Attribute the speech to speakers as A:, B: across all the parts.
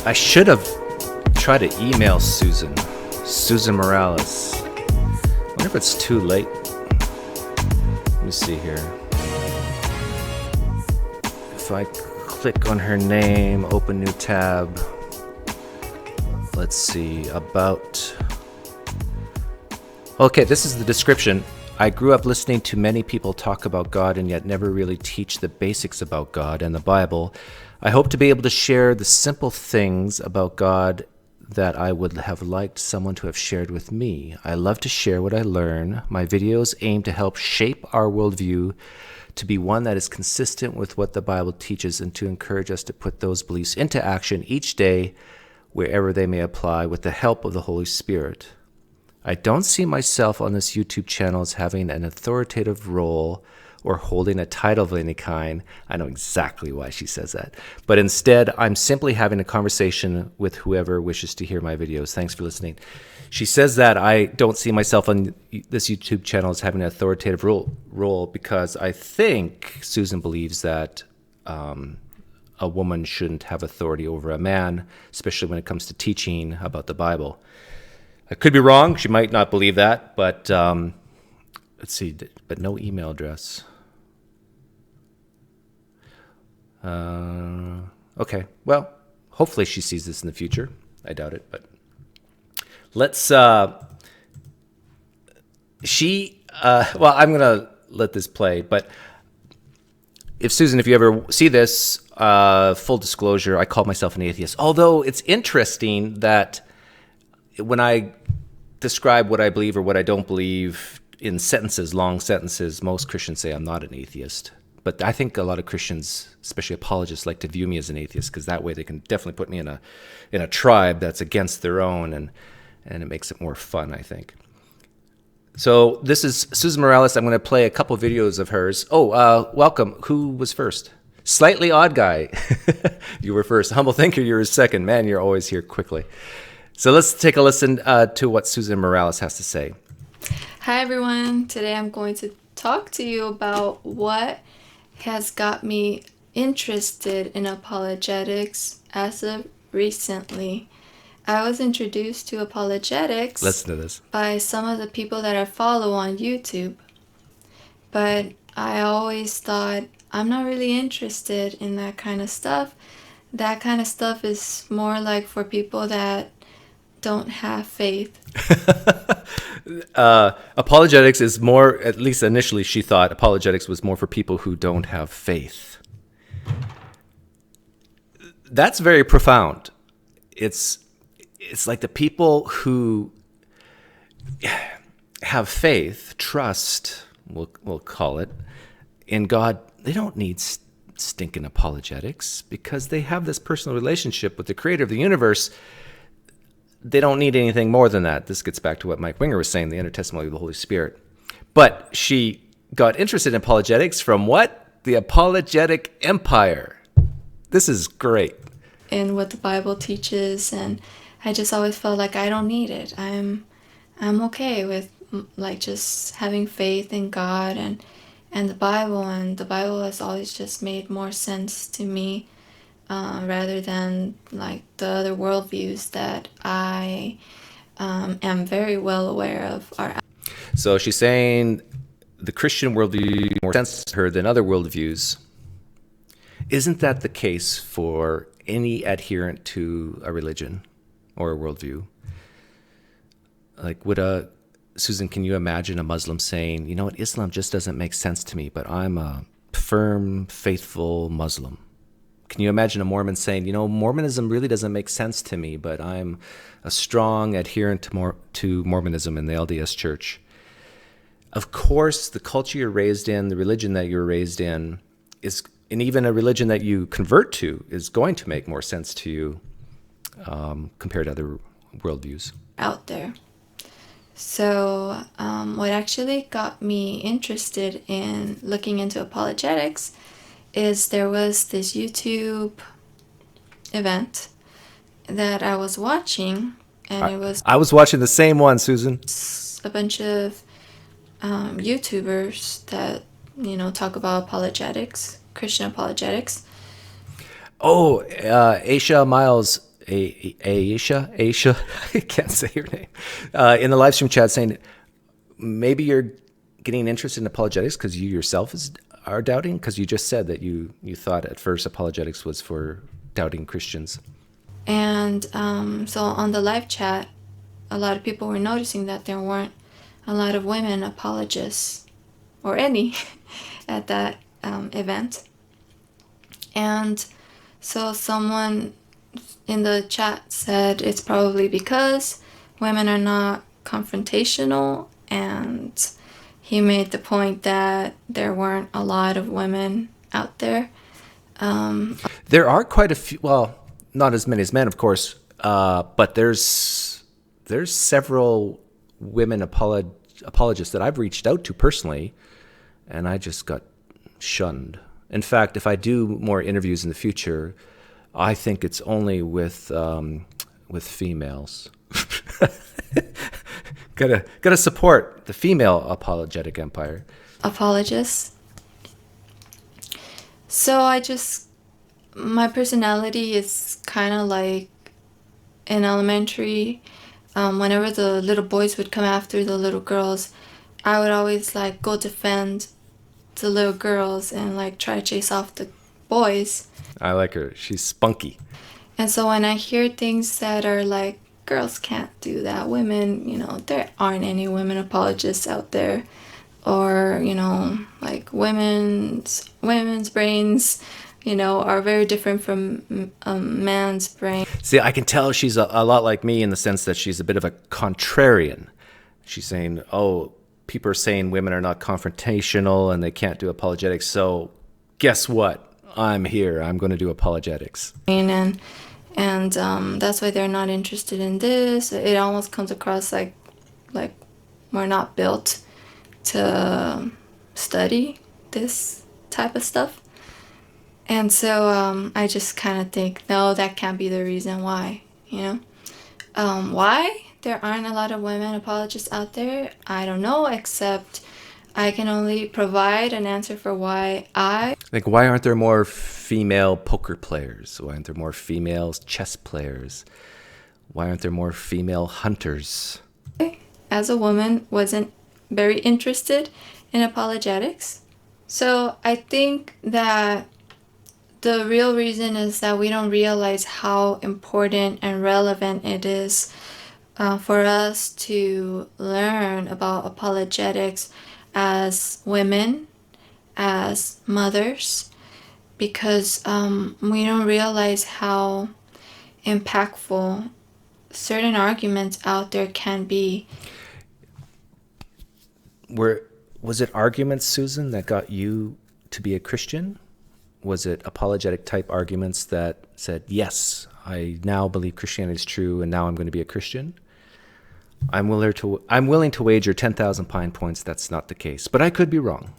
A: I should have tried to email Susan Morales. I wonder if it's too late. Let me see here. If I click on her name, open new tab. Let's see, about... Okay, this is the description. I grew up listening to many people talk about God and yet never really teach the basics about God and the Bible. I hope to be able to share the simple things about God that I would have liked someone to have shared with me. I love to share what I learn. My videos aim to help shape our worldview to be one that is consistent with what the Bible teaches and to encourage us to put those beliefs into action each day wherever they may apply with the help of the Holy Spirit. I don't see myself on this YouTube channel as having an authoritative role or holding a title of any kind. I know exactly why she says that. But instead, I'm simply having a conversation with whoever wishes to hear my videos. Thanks for listening. She says that I don't see myself on this YouTube channel as having an authoritative role because I think Susan believes that a woman shouldn't have authority over a man, especially when it comes to teaching about the Bible. I could be wrong. She might not believe that, but let's see. But no email address. Okay. Well, hopefully she sees this in the future. I doubt it, but let's. Well, I'm gonna let this play. But if Susan, if you ever see this, full disclosure, I call myself an atheist. Although it's interesting that when I describe what I believe or what I don't believe in sentences, long sentences, most Christians say I'm not an atheist. But I think a lot of Christians, especially apologists, like to view me as an atheist because that way they can definitely put me in a tribe that's against their own, and it makes it more fun, I think. So this is Susan Morales. I'm going to play a couple videos of hers. Welcome. Who was first? Slightly Odd Guy. You were first. Humble Thinker, you were second. Man, you're always here quickly. So let's take a listen to what Susan Morales has to say.
B: Hi, everyone. Today I'm going to talk to you about what has got me interested in apologetics as of recently. I was introduced to apologetics
A: Listen to this.
B: by some of the people that I follow on YouTube. But I always thought, I'm not really interested in that kind of stuff. That kind of stuff is more like for people that don't have faith.
A: Apologetics is more, at least initially she thought apologetics was more for people who don't have faith. That's very profound. It's like the people who have faith, trust, we'll call it, in God, they don't need stinking apologetics because they have this personal relationship with the creator of the universe. They don't need anything more than that. This gets back to what Mike Winger was saying, the inner testimony of the Holy Spirit. But she got interested in apologetics from what? The Apologetic Empire. This is great.
B: In what the Bible teaches, and I just always felt like I don't need it. I'm okay with like just having faith in God and the Bible, and the Bible has always just made more sense to me. Rather than like the other worldviews that I am very well aware of are.
A: So she's saying the Christian worldview makes more sense to her than other worldviews. Isn't that the case for any adherent to a religion or a worldview? Like, Susan, can you imagine a Muslim saying, you know what, Islam just doesn't make sense to me, but I'm a firm, faithful Muslim? Can you imagine a Mormon saying, you know, Mormonism really doesn't make sense to me, but I'm a strong adherent to Mormonism in the LDS Church? Of course, the culture you're raised in, the religion that you're raised in, and even a religion that you convert to is going to make more sense to you compared to other worldviews.
B: Out there. So what actually got me interested in looking into apologetics is there was this YouTube event that I was watching, and
A: I was watching the same one, Susan.
B: A bunch of YouTubers that, talk about apologetics, Christian apologetics.
A: Oh, Aisha Miles Aisha, I can't say her name, in the live stream chat saying maybe you're getting interested in apologetics because you yourself are doubting, because you just said that you thought at first apologetics was for doubting Christians.
B: And so on the live chat, a lot of people were noticing that there weren't a lot of women apologists, or any, at that event. And so someone in the chat said it's probably because women are not confrontational, and he made the point that there weren't a lot of women out there.
A: There are quite a few, well, not as many as men, of course, but there's several women apologists that I've reached out to personally, and I just got shunned. In fact, if I do more interviews in the future, I think it's only with females. Gotta support the female apologetic empire.
B: Apologists. So my personality is kind of like in elementary. Whenever the little boys would come after the little girls, I would always like go defend the little girls and like try to chase off the boys.
A: I like her. She's spunky.
B: And so when I hear things that are like, girls can't do that, women, there aren't any women apologists out there, or like women's brains are very different from a man's brain.
A: See, I can tell she's a lot like me in the sense that she's a bit of a contrarian. She's saying, oh, people are saying women are not confrontational and they can't do apologetics, so guess what? I'm here. I'm going to do apologetics.
B: And that's why they're not interested in this. It almost comes across like we're not built to study this type of stuff. And so I just kind of think, no, that can't be the reason why, Why there aren't a lot of women apologists out there, I don't know, except I can only provide an answer for why
A: Like, why aren't there more female poker players? Why aren't there more female chess players? Why aren't there more female hunters?
B: As a woman, wasn't very interested in apologetics. So I think that the real reason is that we don't realize how important and relevant it is for us to learn about apologetics as women, as mothers, because we don't realize how impactful certain arguments out there can be.
A: Was it arguments, Susan, that got you to be a Christian? Was it apologetic type arguments that said, yes, I now believe Christianity is true and now I'm going to be a Christian? I'm willing to wager 10,000 Pine points that's not the case, but I could be wrong.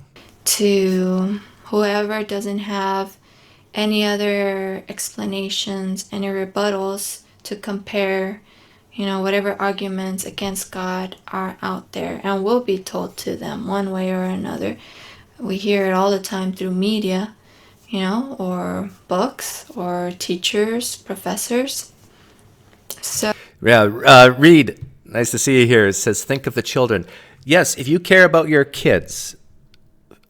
B: To whoever doesn't have any other explanations, any rebuttals to compare, whatever arguments against God are out there and will be told to them one way or another. We hear it all the time through media, or books or teachers, professors. So
A: yeah, Reed, nice to see you here. It says, think of the children. Yes, if you care about your kids,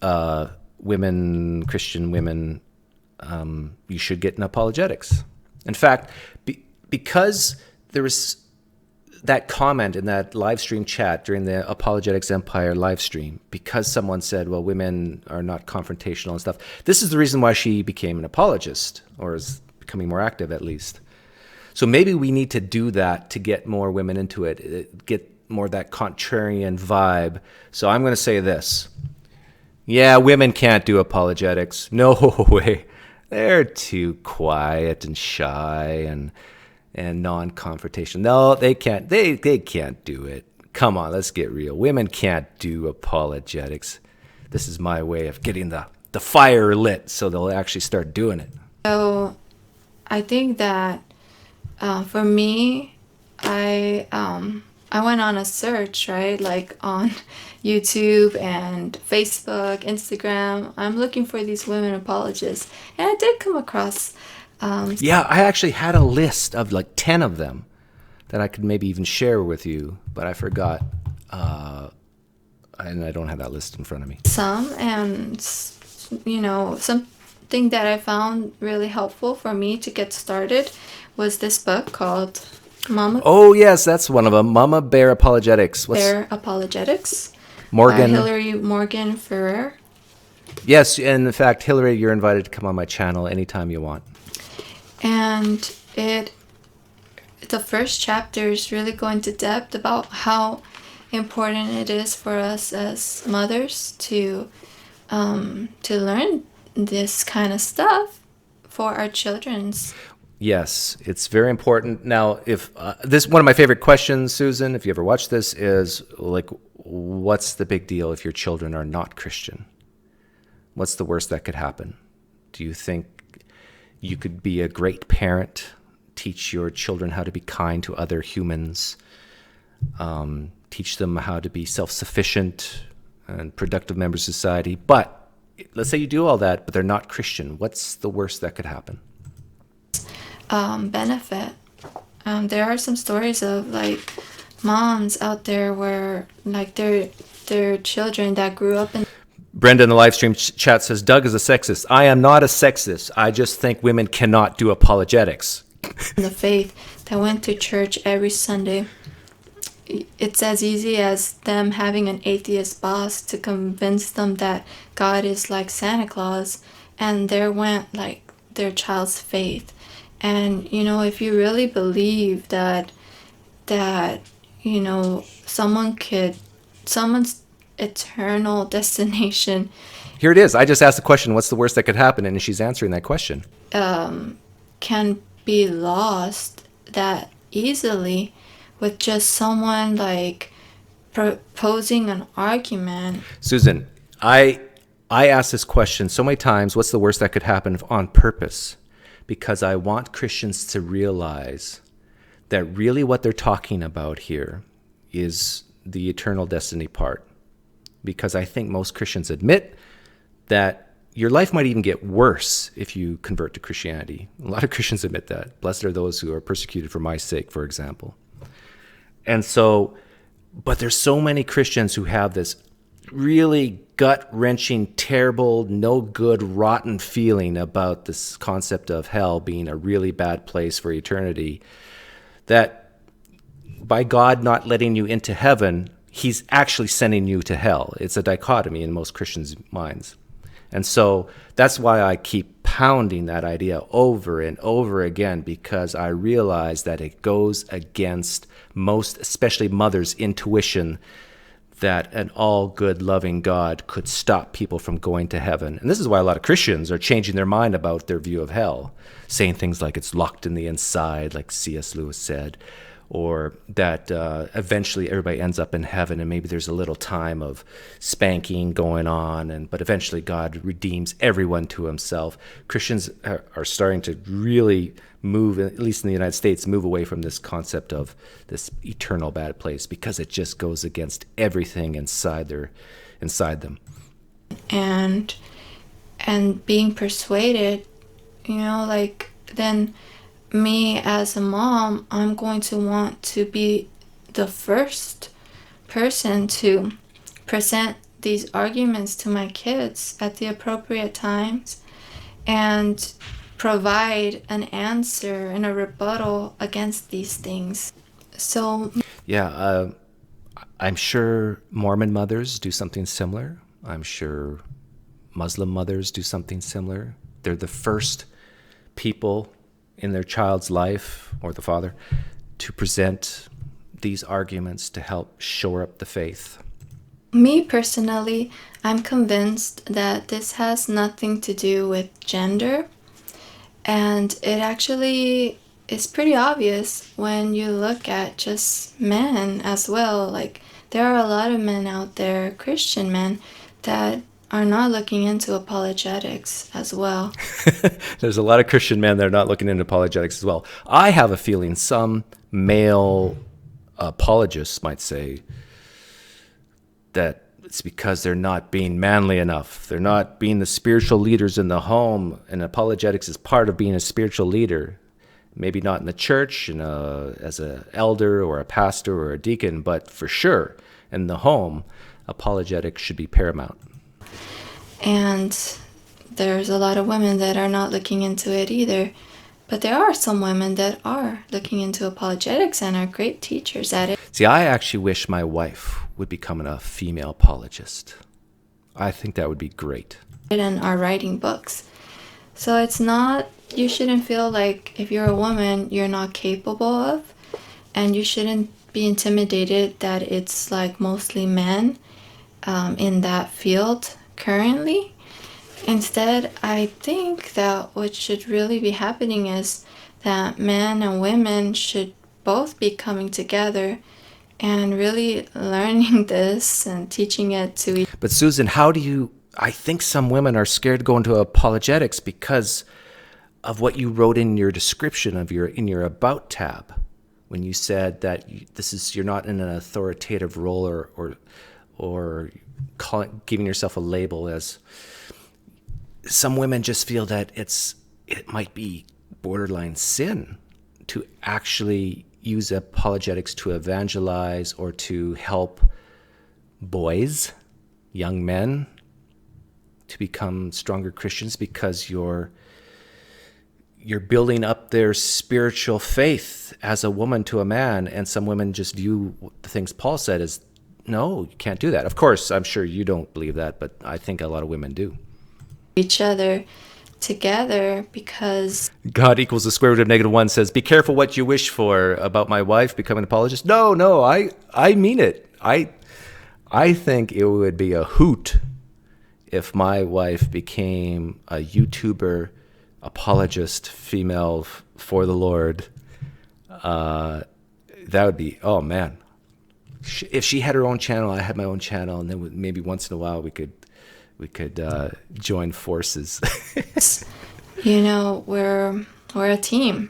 A: women, Christian women, you should get in apologetics. In fact, because there was that comment in that live stream chat during the Apologetics Empire live stream, because someone said, well, women are not confrontational and stuff, this is the reason why she became an apologist, or is becoming more active at least. So maybe we need to do that to get more women into it, get more that contrarian vibe. So I'm going to say this. Yeah, women can't do apologetics. No way. They're too quiet and shy and non-confrontational. No, they can't. They can't do it. Come on, let's get real. Women can't do apologetics. This is my way of getting the fire lit so they'll actually start doing it.
B: So I think that for me, I went on a search, right? Like on YouTube and Facebook, Instagram. I'm looking for these women apologists. And I did come across
A: Yeah, I actually had a list of like 10 of them that I could maybe even share with you, but I forgot. And I don't have that list in front of me.
B: Something that I found really helpful for me to get started was this book called Mama
A: Oh, yes, that's one of them. Mama Bear Apologetics.
B: Bear Apologetics
A: Morgan.
B: by Hillary Morgan Ferrer.
A: Yes, and in fact, Hillary, you're invited to come on my channel anytime you want.
B: And the first chapter is really going into depth about how important it is for us as mothers to learn this kind of stuff for our children's.
A: Yes, it's very important. Now, if this one of my favorite questions, Susan, if you ever watch this, is like, what's the big deal if your children are not Christian? What's the worst that could happen? Do you think you could be a great parent, teach your children how to be kind to other humans, teach them how to be self-sufficient and productive members of society? But let's say you do all that, but they're not Christian. What's the worst that could happen?
B: Benefit. There are some stories of like moms out there where like their children that grew up in.
A: Brenda in the live stream chat says, Doug is a sexist. I am not a sexist. I just think women cannot do apologetics.
B: The faith that went to church every Sunday. It's as easy as them having an atheist boss to convince them that God is like Santa Claus, and there went like their child's faith. And if you really believe that someone's eternal destination.
A: Here it is. I just asked the question, what's the worst that could happen? And she's answering that question.
B: Can be lost that easily with just someone like proposing an argument.
A: Susan, I asked this question so many times, what's the worst that could happen, on purpose, because I want Christians to realize that really what they're talking about here is the eternal destiny part. Because I think most Christians admit that your life might even get worse if you convert to Christianity. A lot of Christians admit that. Blessed are those who are persecuted for my sake, for example. And so, but there's so many Christians who have this really gut-wrenching, terrible, no good, rotten feeling about this concept of hell being a really bad place for eternity, that by God not letting you into heaven, he's actually sending you to hell. It's a dichotomy in most Christians' minds. And so that's why I keep pounding that idea over and over again, because I realize that it goes against most, especially mothers' intuition, that an all-good, loving God could stop people from going to heaven. And this is why a lot of Christians are changing their mind about their view of hell, saying things like it's locked in the inside, like C.S. Lewis said, or that eventually everybody ends up in heaven and maybe there's a little time of spanking going on, but eventually God redeems everyone to himself. Christians are starting to really move, at least in the United States, move away from this concept of this eternal bad place, because it just goes against everything inside them.
B: And being persuaded, then me as a mom, I'm going to want to be the first person to present these arguments to my kids at the appropriate times and provide an answer and a rebuttal against these things. So
A: yeah, I'm sure Mormon mothers do something similar. I'm sure Muslim mothers do something similar. They're the first people in their child's life, or the father, to present these arguments to help shore up the faith.
B: Me personally, I'm convinced that this has nothing to do with gender, and it actually is pretty obvious when you look at just men as well. Like, there are a lot of men out there, Christian men, that are not looking into apologetics as well.
A: There's a lot of Christian men that are not looking into apologetics as well. I have a feeling some male apologists might say that it's because they're not being manly enough. They're not being the spiritual leaders in the home. And apologetics is part of being a spiritual leader. Maybe not in the church, as an elder or a pastor or a deacon, but for sure in the home, apologetics should be paramount.
B: And there's a lot of women that are not looking into it either. But there are some women that are looking into apologetics and are great teachers at it.
A: See, I actually wish my wife would become a female apologist. I think that would be great.
B: And are writing books. So it's not, you shouldn't feel like if you're a woman, you're not capable of. And you shouldn't be intimidated that it's like mostly men in that field currently. Instead, I think that what should really be happening is that men and women should both be coming together and really learning this and teaching it to each other.
A: But Susan, I think some women are scared to go into apologetics because of what you wrote in your description in your About tab, when you said that you're not in an authoritative role or giving yourself a label. As some women just feel that it might be borderline sin to actually use apologetics to evangelize or to help boys, young men, to become stronger Christians, because you're building up their spiritual faith as a woman to a man. And some women just view the things Paul said as, no, you can't do that. Of course, I'm sure you don't believe that, but I think a lot of women do.
B: Each other together, because
A: God equals the square root of -1 says, be careful what you wish for about my wife becoming an apologist. No, I mean it. I think it would be a hoot if my wife became a YouTuber apologist, female for the Lord. That would be, oh man. If she had her own channel, I had my own channel, and then maybe once in a while we could join forces.
B: We're a team.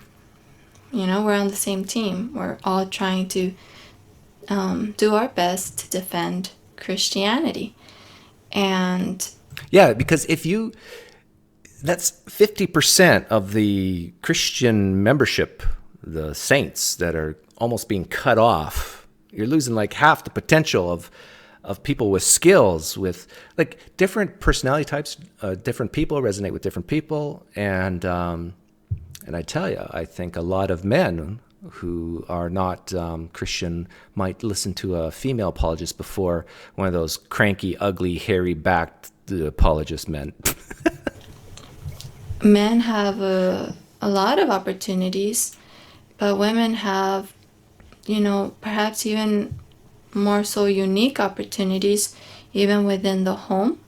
B: We're on the same team. We're all trying to do our best to defend Christianity. And
A: yeah, because that's 50% of the Christian membership, the saints that are almost being cut off. You're losing like half the potential of people with skills, with like different personality types. Different people resonate with different people, and I tell you, I think a lot of men who are not Christian might listen to a female apologist before one of those cranky, ugly, hairy-backed apologist men.
B: Men have a lot of opportunities, but women have, perhaps even more so unique opportunities, even within the home.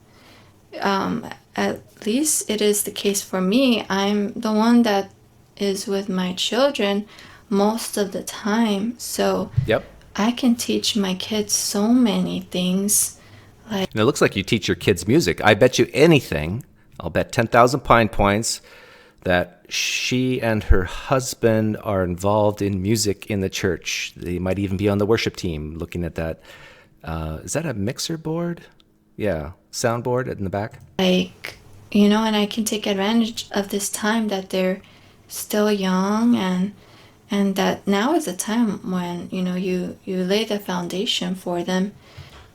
B: At least it is the case for me. I'm the one that is with my children most of the time, so
A: yep.
B: I can teach my kids so many things.
A: And it looks like you teach your kids music. I bet you anything, I'll bet 10,000 pine points, that she and her husband are involved in music in the church. They might even be on the worship team looking at that. Is that a mixer board? Yeah, soundboard in the back.
B: And I can take advantage of this time that they're still young, and that now is a time when, you lay the foundation for them,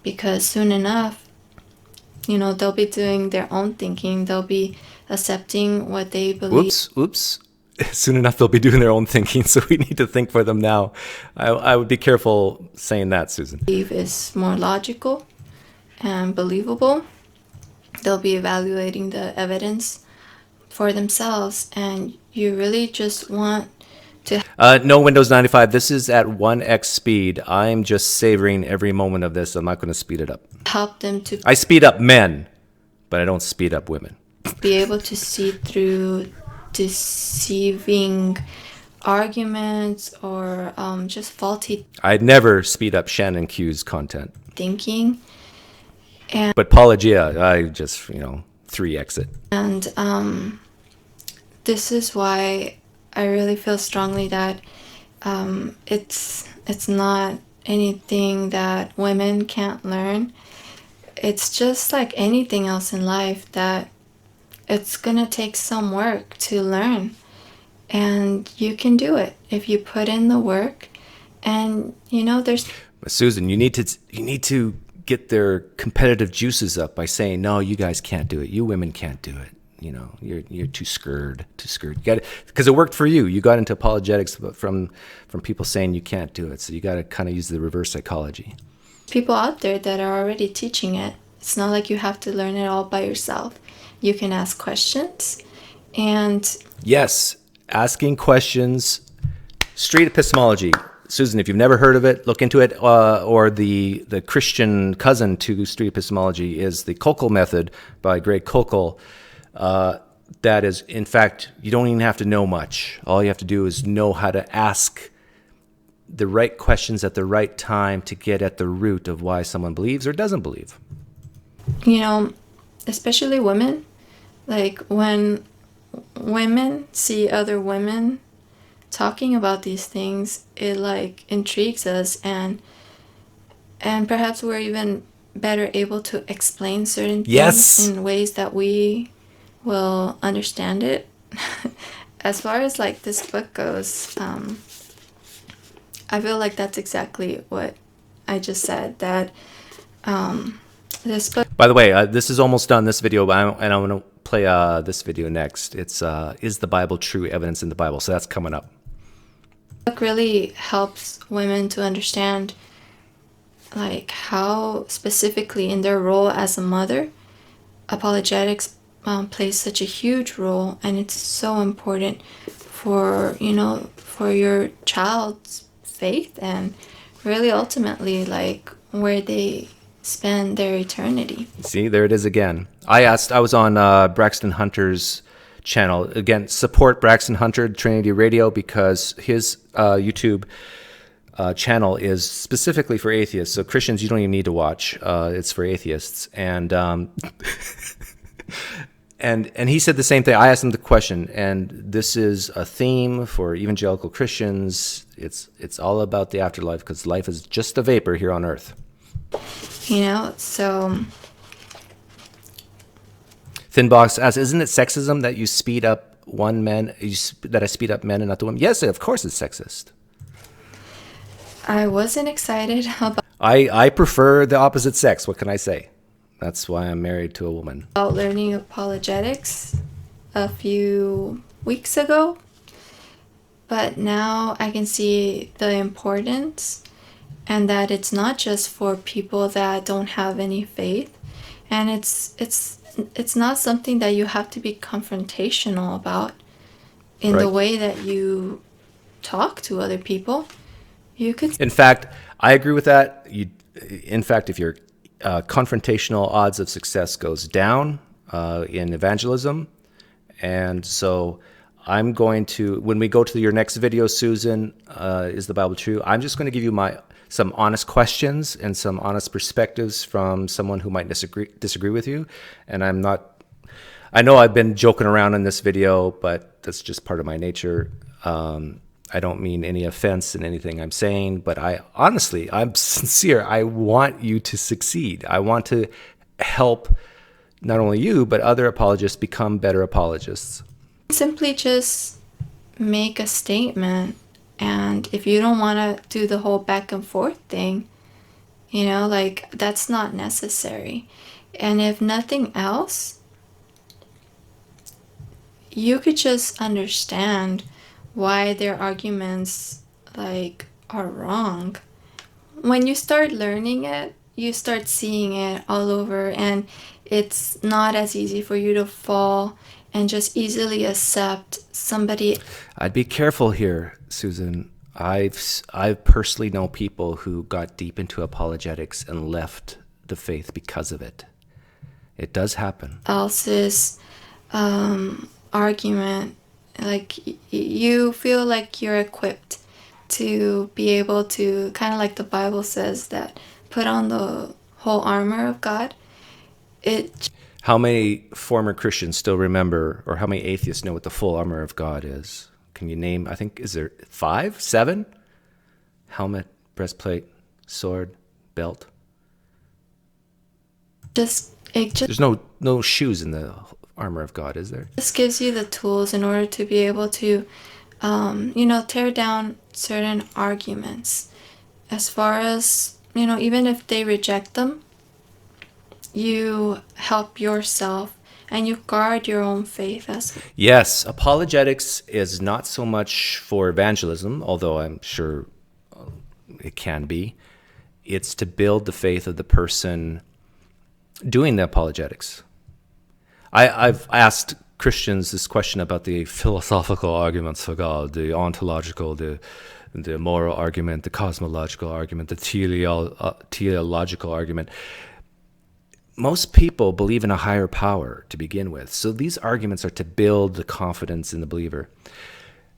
B: because soon enough, they'll be doing their own thinking. They'll be accepting what they believe.
A: Oops. Soon enough, they'll be doing their own thinking, so we need to think for them now. I would be careful saying that, Susan.
B: Believe is more logical and believable. They'll be evaluating the evidence for themselves, and you really just want to...
A: No Windows 95. This is at 1x speed. I'm just savoring every moment of this. I'm not going to speed it up.
B: Help them to...
A: I speed up men, but I don't speed up women.
B: Be able to see through deceiving arguments or just faulty...
A: I'd never speed up Shannon Q's content.
B: Thinking.
A: But Apologia, I just, 3x it.
B: And this is why I really feel strongly that it's not anything that women can't learn. it's just like anything else in life that it's gonna take some work to learn. And you can do it if you put in the work. And there's
A: Susan, you need to get their competitive juices up by saying, no, you guys can't do it. You women can't do it. You're too scared. You got it, because it worked for you. You got into apologetics from people saying you can't do it. So you got to kind of use the reverse psychology.
B: people out there that are already teaching it. It's not like you have to learn it all by yourself. You can ask questions. And
A: Yes, asking questions. Street epistemology. Susan, if you've never heard of it, look into it. Or the Christian cousin to street epistemology is the Kokel method by Greg Kokel. That is, in fact, you don't even have to know much. All you have to do is know how to ask the right questions at the right time to get at the root of why someone believes or doesn't believe.
B: Especially women, like when women see other women talking about these things, it like intrigues us, and perhaps we're even better able to explain certain things in ways that we will understand it. As far as like this book goes, I feel like that's exactly what I just said, that this book...
A: By the way, this is almost done, this video, and I'm going to play this video next. It's Is the Bible True? Evidence in the Bible. So that's coming up.
B: Book really helps women to understand like how specifically in their role as a mother, apologetics plays such a huge role, and it's so important for for your child's faith and really ultimately like where they spend their eternity.
A: See, there it is again. I was on Braxton Hunter's channel. Again, support Braxton Hunter, Trinity Radio, because his YouTube channel is specifically for atheists. So Christians, you don't even need to watch. It's for atheists. And and he said the same thing. I asked him the question, and this is a theme for evangelical Christians. It's all about the afterlife, because life is just a vapor here on earth.
B: So
A: Thinbox asks, isn't it sexism that you speed up that I speed up men and not the women? Yes, of course it's sexist.
B: I wasn't excited about...
A: I prefer the opposite sex. What can I say? That's why I'm married to a woman.
B: About learning apologetics a few weeks ago, but now I can see the importance, and that it's not just for people that don't have any faith, and it's not something that you have to be confrontational about in the way that you talk to other people. You could...
A: In fact, I agree with that. In fact, if you're confrontational, odds of success goes down in evangelism. And so I'm going to, when we go to your next video, Susan, Is the Bible True? I'm just going to give you some honest questions and some honest perspectives from someone who might disagree with you. And I know I've been joking around in this video, but that's just part of my nature. I don't mean any offense in anything I'm saying, but I'm sincere. I want you to succeed. I want to help not only you, but other apologists become better apologists.
B: Simply just make a statement, and if you don't want to do the whole back and forth thing, like that's not necessary. And if nothing else, you could just understand why their arguments like are wrong. When you start learning it, you start seeing it all over, and it's not as easy for you to fall and just easily accept somebody.
A: I'd be careful here, Susan. I've personally known people who got deep into apologetics and left the faith because of it. It does happen.
B: Else's argument, like you feel like you're equipped to be able to, kind of like the Bible says, that put on the whole armor of God.
A: How many former Christians still remember, or how many atheists know what the full armor of God is? Can you name, I think, is there 5, 7? Helmet, breastplate, sword, belt.
B: It just
A: There's no shoes in the armor of God, is there?
B: just gives you the tools in order to be able to, tear down certain arguments. As far as, even if they reject them, you help yourself and you guard your own faith as well.
A: Yes, apologetics is not so much for evangelism, although I'm sure it can be. It's to build the faith of the person doing the apologetics. I've asked Christians this question about the philosophical arguments for God, the ontological, the moral argument, the cosmological argument, the teleological argument. Most people believe in a higher power to begin with. So these arguments are to build the confidence in the believer.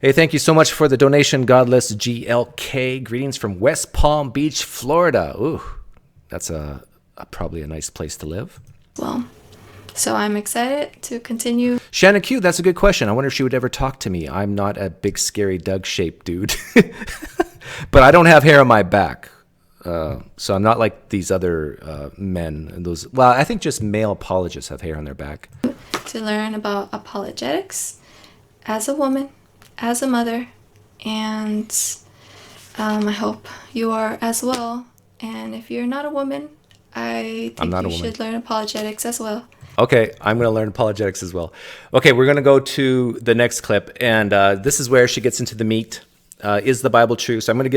A: Hey, thank you so much for the donation, Godless GLK. Greetings from West Palm Beach, Florida. Ooh, that's probably a nice place to live.
B: Well, so I'm excited to continue.
A: Shannon Q, that's a good question. I wonder if she would ever talk to me. I'm not a big, scary Doug-shaped dude. But I don't have hair on my back. So I'm not like these other men. And those. Well, I think just male apologists have hair on their back.
B: To learn about apologetics as a woman, as a mother, and I hope you are as well. And if you're not a woman, I think you should learn apologetics as well.
A: Okay, I'm going to learn apologetics as well. Okay, we're going to go to the next clip, and this is where she gets into the meat. Is the Bible true? So I'm going to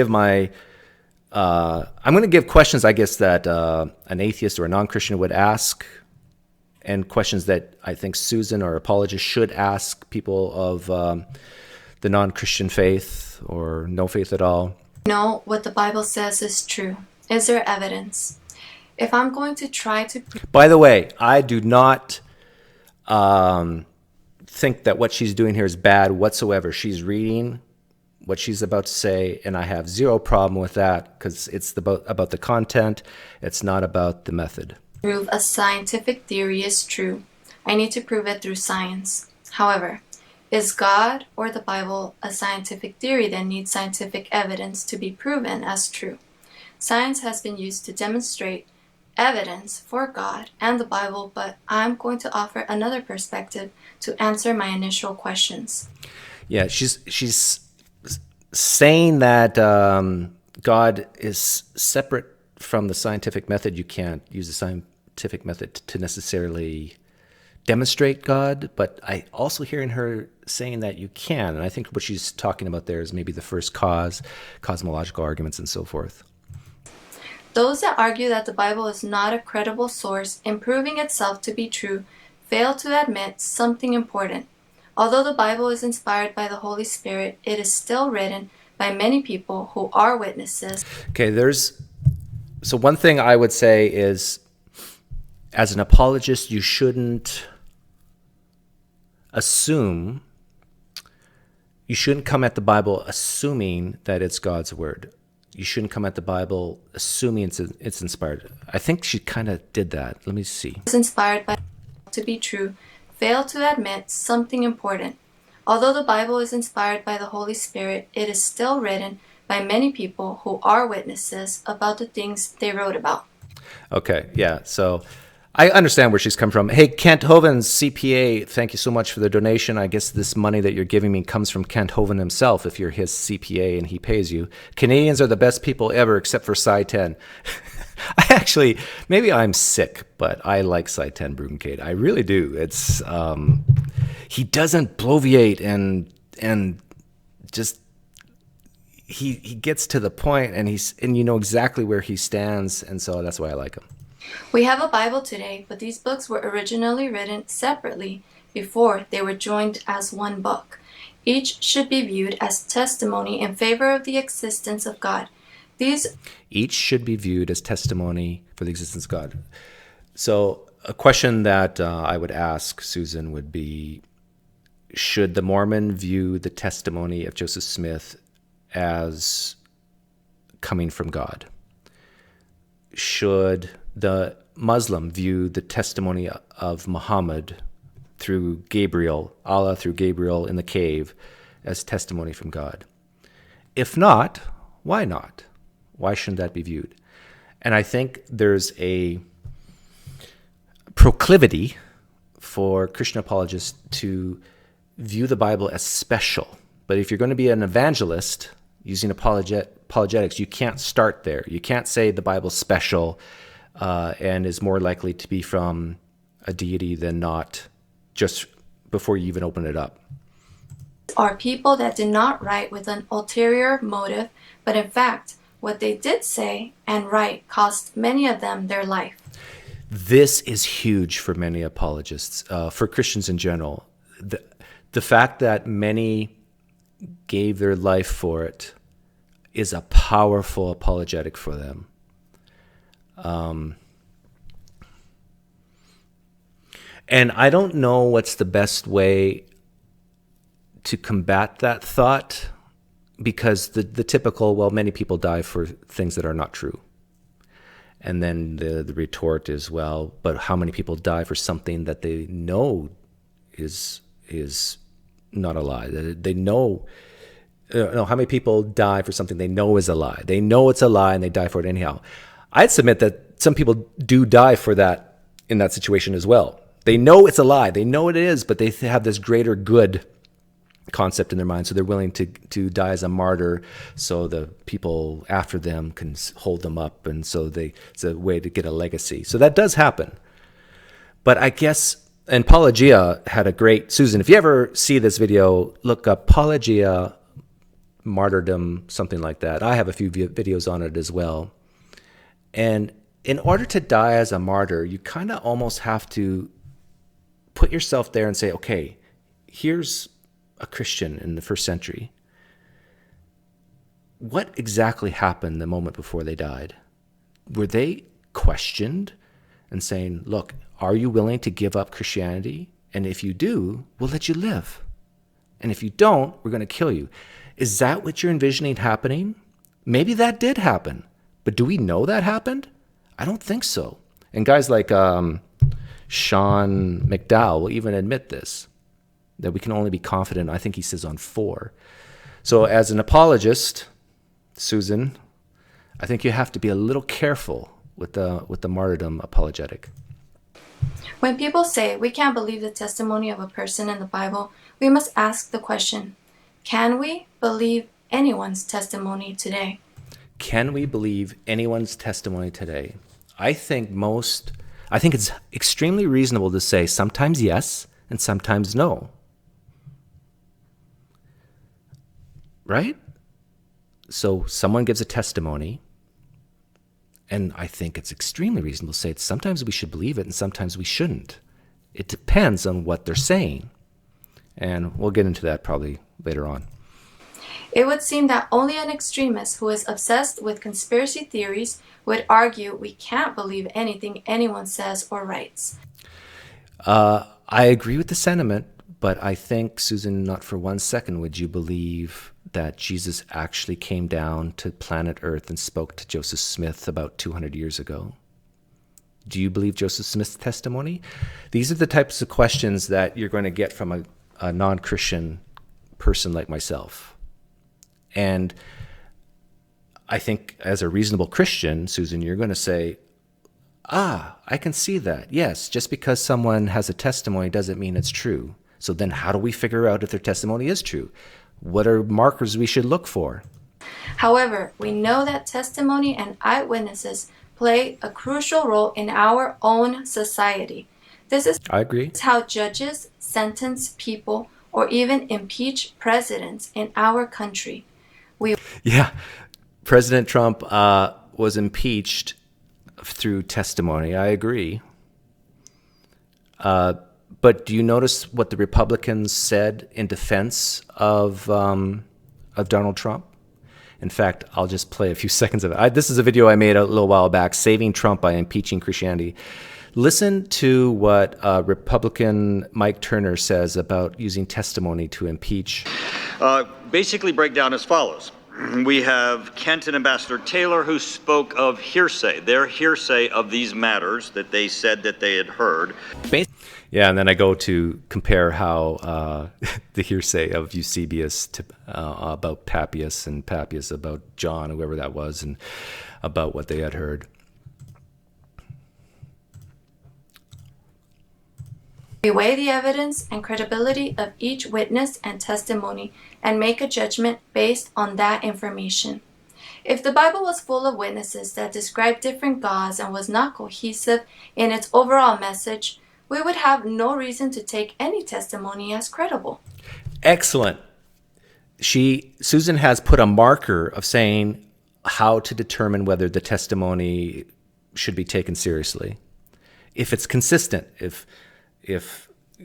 A: give questions, I guess, that an atheist or a non-Christian would ask, and questions that I think Susan or apologists should ask people of the non-Christian faith or no faith at all.
B: Know what the Bible says is true. Is there evidence? If I'm going to try to...
A: By the way, I do not think that what she's doing here is bad whatsoever. She's reading what she's about to say, and I have zero problem with that because it's about the content. It's not about the method.
B: Prove a scientific theory is true. I need to prove it through science. However, is God or the Bible a scientific theory that needs scientific evidence to be proven as true? Science has been used to demonstrate evidence for God and the Bible, but I'm going to offer another perspective to answer my initial questions.
A: Yeah, she's saying that God is separate from the scientific method. You can't use the scientific method to necessarily demonstrate God, but I also hear in her saying that you can, and I think what she's talking about there is maybe the first cause, cosmological arguments, and so forth.
B: Those that argue that the Bible is not a credible source in proving itself to be true fail to admit something important. Although the Bible is inspired by the Holy Spirit, it is still written by many people who are witnesses. Okay,
A: so one thing I would say is, as an apologist, you shouldn't come at the Bible assuming that it's God's word. You shouldn't come at the Bible assuming it's inspired. I think she kind of did that. Let me see.
B: It's inspired by to be true, fail to admit something important. Although the Bible is inspired by the Holy Spirit, it is still written by many people who are witnesses about the things they wrote about.
A: Okay, yeah, so I understand where she's come from. Hey, Kent Hoven's CPA, thank you so much for the donation. I guess this money that you're giving me comes from Kent Hoven himself, if you're his CPA and he pays you. Canadians are the best people ever, except for Cy 10. Maybe I'm sick, but I like Cy 10 Bruggencade. I really do. It's he doesn't bloviate and just he gets to the point, and you know exactly where he stands, and so that's why I like him.
B: We have a Bible today, but these books were originally written separately before they were joined as one book. Each should be viewed as testimony in favor of the existence of God.
A: Each should be viewed as testimony for the existence of God. So a question that I would ask Susan would be, should the Mormon view the testimony of Joseph Smith as coming from God? Should the Muslim view the testimony of Muhammad through Gabriel, Allah through Gabriel in the cave, as testimony from God? If not, why not? Why shouldn't that be viewed? And I think there's a proclivity for Christian apologists to view the Bible as special. But if you're going to be an evangelist using apologetics, you can't start there. You can't say the Bible's special and is more likely to be from a deity than not, just before you even open it up.
B: Are people that did not write with an ulterior motive, but in fact, what they did say and write cost many of them their life.
A: This is huge for many apologists, for Christians in general. The fact that many gave their life for it is a powerful apologetic for them. And I don't know what's the best way to combat that thought, because the typical, well, many people die for things that are not true. And then the retort is, well, but how many people die for something that they know is not a lie? They know, no, how many people die for something they know is a lie? They know it's a lie and they die for it anyhow. I'd submit that some people do die for that in that situation as well. They know it's a lie. They know it is, but they have this greater good concept in their mind, so they're willing to die as a martyr, so the people after them can hold them up, and so it's a way to get a legacy. So that does happen. But I guess, and Apologia had a great, Susan, if you ever see this video, look up Apologia martyrdom, something like that. I have a few videos on it as well. And in order to die as a martyr, you kind of almost have to put yourself there and say, okay, here's a Christian in the first century. What exactly happened the moment before they died? Were they questioned and saying, look, are you willing to give up Christianity? And if you do, we'll let you live. And if you don't, we're going to kill you. Is that what you're envisioning happening? Maybe that did happen, but do we know that happened? I don't think so. And guys like Sean McDowell will even admit this, that we can only be confident, I think he says on 4. So as an apologist, Susan, I think you have to be a little careful with the martyrdom apologetic.
B: When people say we can't believe the testimony of a person in the Bible, we must ask the question, can we believe anyone's testimony today?
A: Can we believe anyone's testimony today? I think it's extremely reasonable to say sometimes yes and sometimes no. Right? So someone gives a testimony, and I think it's extremely reasonable to say sometimes we should believe it and sometimes we shouldn't. It depends on what they're saying. And we'll get into that probably later on.
B: It would seem that only an extremist who is obsessed with conspiracy theories would argue we can't believe anything anyone says or writes.
A: I agree with the sentiment, but I think, Susan, not for 1 second would you believe that Jesus actually came down to planet Earth and spoke to Joseph Smith about 200 years ago. Do you believe Joseph Smith's testimony? These are the types of questions that you're going to get from a non-Christian person like myself. And I think as a reasonable Christian, Susan, you're going to say, I can see that. Yes, just because someone has a testimony doesn't mean it's true. So then how do we figure out if their testimony is true? What are markers we should look for?
B: However, we know that testimony and eyewitnesses play a crucial role in our own society. I agree. This is how judges sentence people or even impeach presidents in our country.
A: Yeah, President Trump was impeached through testimony. I agree. But do you notice what the Republicans said in defense of Donald Trump? In fact, I'll just play a few seconds of it. This is a video I made a little while back, Saving Trump by Impeaching Christianity. Listen to what Republican Mike Turner says about using testimony to impeach.
C: Basically break down as follows. We have Kent and Ambassador Taylor, who spoke of hearsay, their hearsay of these matters that they said that they had heard.
A: Yeah, and then I go to compare how the hearsay of Eusebius about Papias and Papias about John, whoever that was, and about what they had heard.
B: We weigh the evidence and credibility of each witness and testimony and make a judgment based on that information. If the Bible was full of witnesses that described different gods and was not cohesive in its overall message, we would have no reason to take any testimony as credible.
A: Excellent. Susan has put a marker of saying how to determine whether the testimony should be taken seriously. If it's consistent, if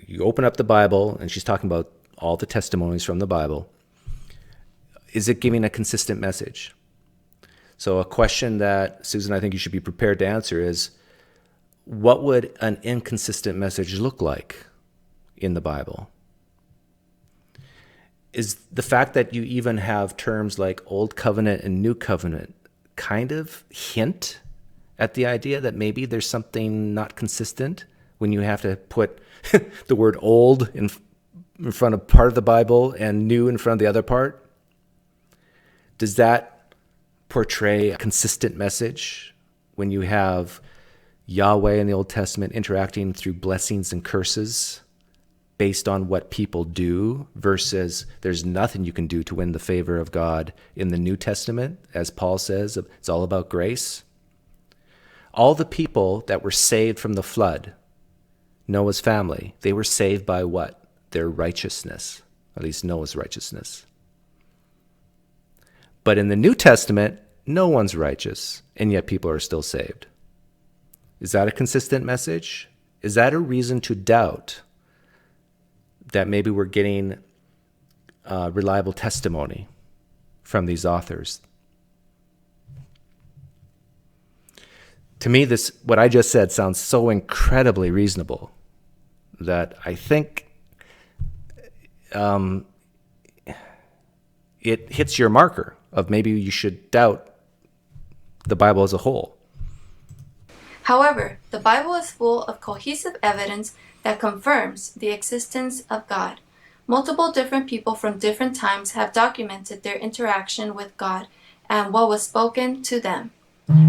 A: you open up the Bible, and she's talking about all the testimonies from the Bible, is it giving a consistent message? So a question that, Susan, I think you should be prepared to answer is, what would an inconsistent message look like in the Bible? Is the fact that you even have terms like Old Covenant and New Covenant kind of hint at the idea that maybe there's something not consistent when you have to put the word old in front of part of the Bible and new in front of the other part? Does that portray a consistent message when you have Yahweh in the Old Testament interacting through blessings and curses based on what people do versus there's nothing you can do to win the favor of God in the New Testament? As Paul says, it's all about grace. All the people that were saved from the flood, Noah's family, they were saved by what? Their righteousness, at least Noah's righteousness. But in the New Testament, no one's righteous, and yet people are still saved. Is that a consistent message? Is that a reason to doubt that maybe we're getting reliable testimony from these authors? To me, what I just said sounds so incredibly reasonable that I think it hits your marker of maybe you should doubt the Bible as a whole.
B: However, the Bible is full of cohesive evidence that confirms the existence of God. Multiple different people from different times have documented their interaction with God and what was spoken to them.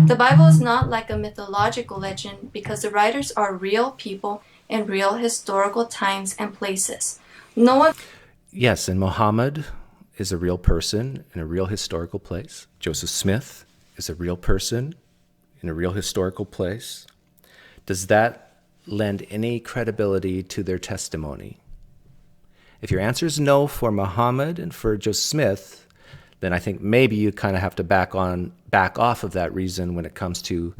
B: The Bible is not like a mythological legend because the writers are real people in real historical times and places. No one...
A: Yes, and Muhammad is a real person in a real historical place. Joseph Smith is a real person in a real historical place. Does that lend any credibility to their testimony? If your answer is no for Muhammad and for Joseph Smith, then I think maybe you kind of have to back off of that reason when it comes to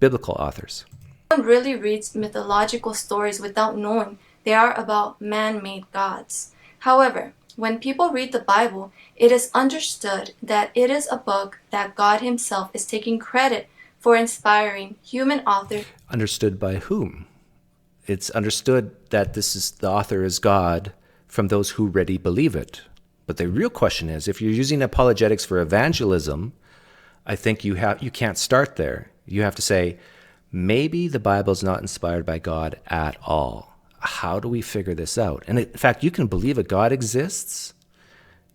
A: biblical authors.
B: No one really reads mythological stories without knowing they are about man-made gods. However, when people read the Bible, it is understood that it is a book that God himself is taking credit for inspiring human authors.
A: Understood by whom? It's understood that the author is God from those who really believe it. But the real question is, if you're using apologetics for evangelism, I think you can't start there. You have to say, maybe the Bible's not inspired by God at all. How do we figure this out? And in fact, you can believe a God exists.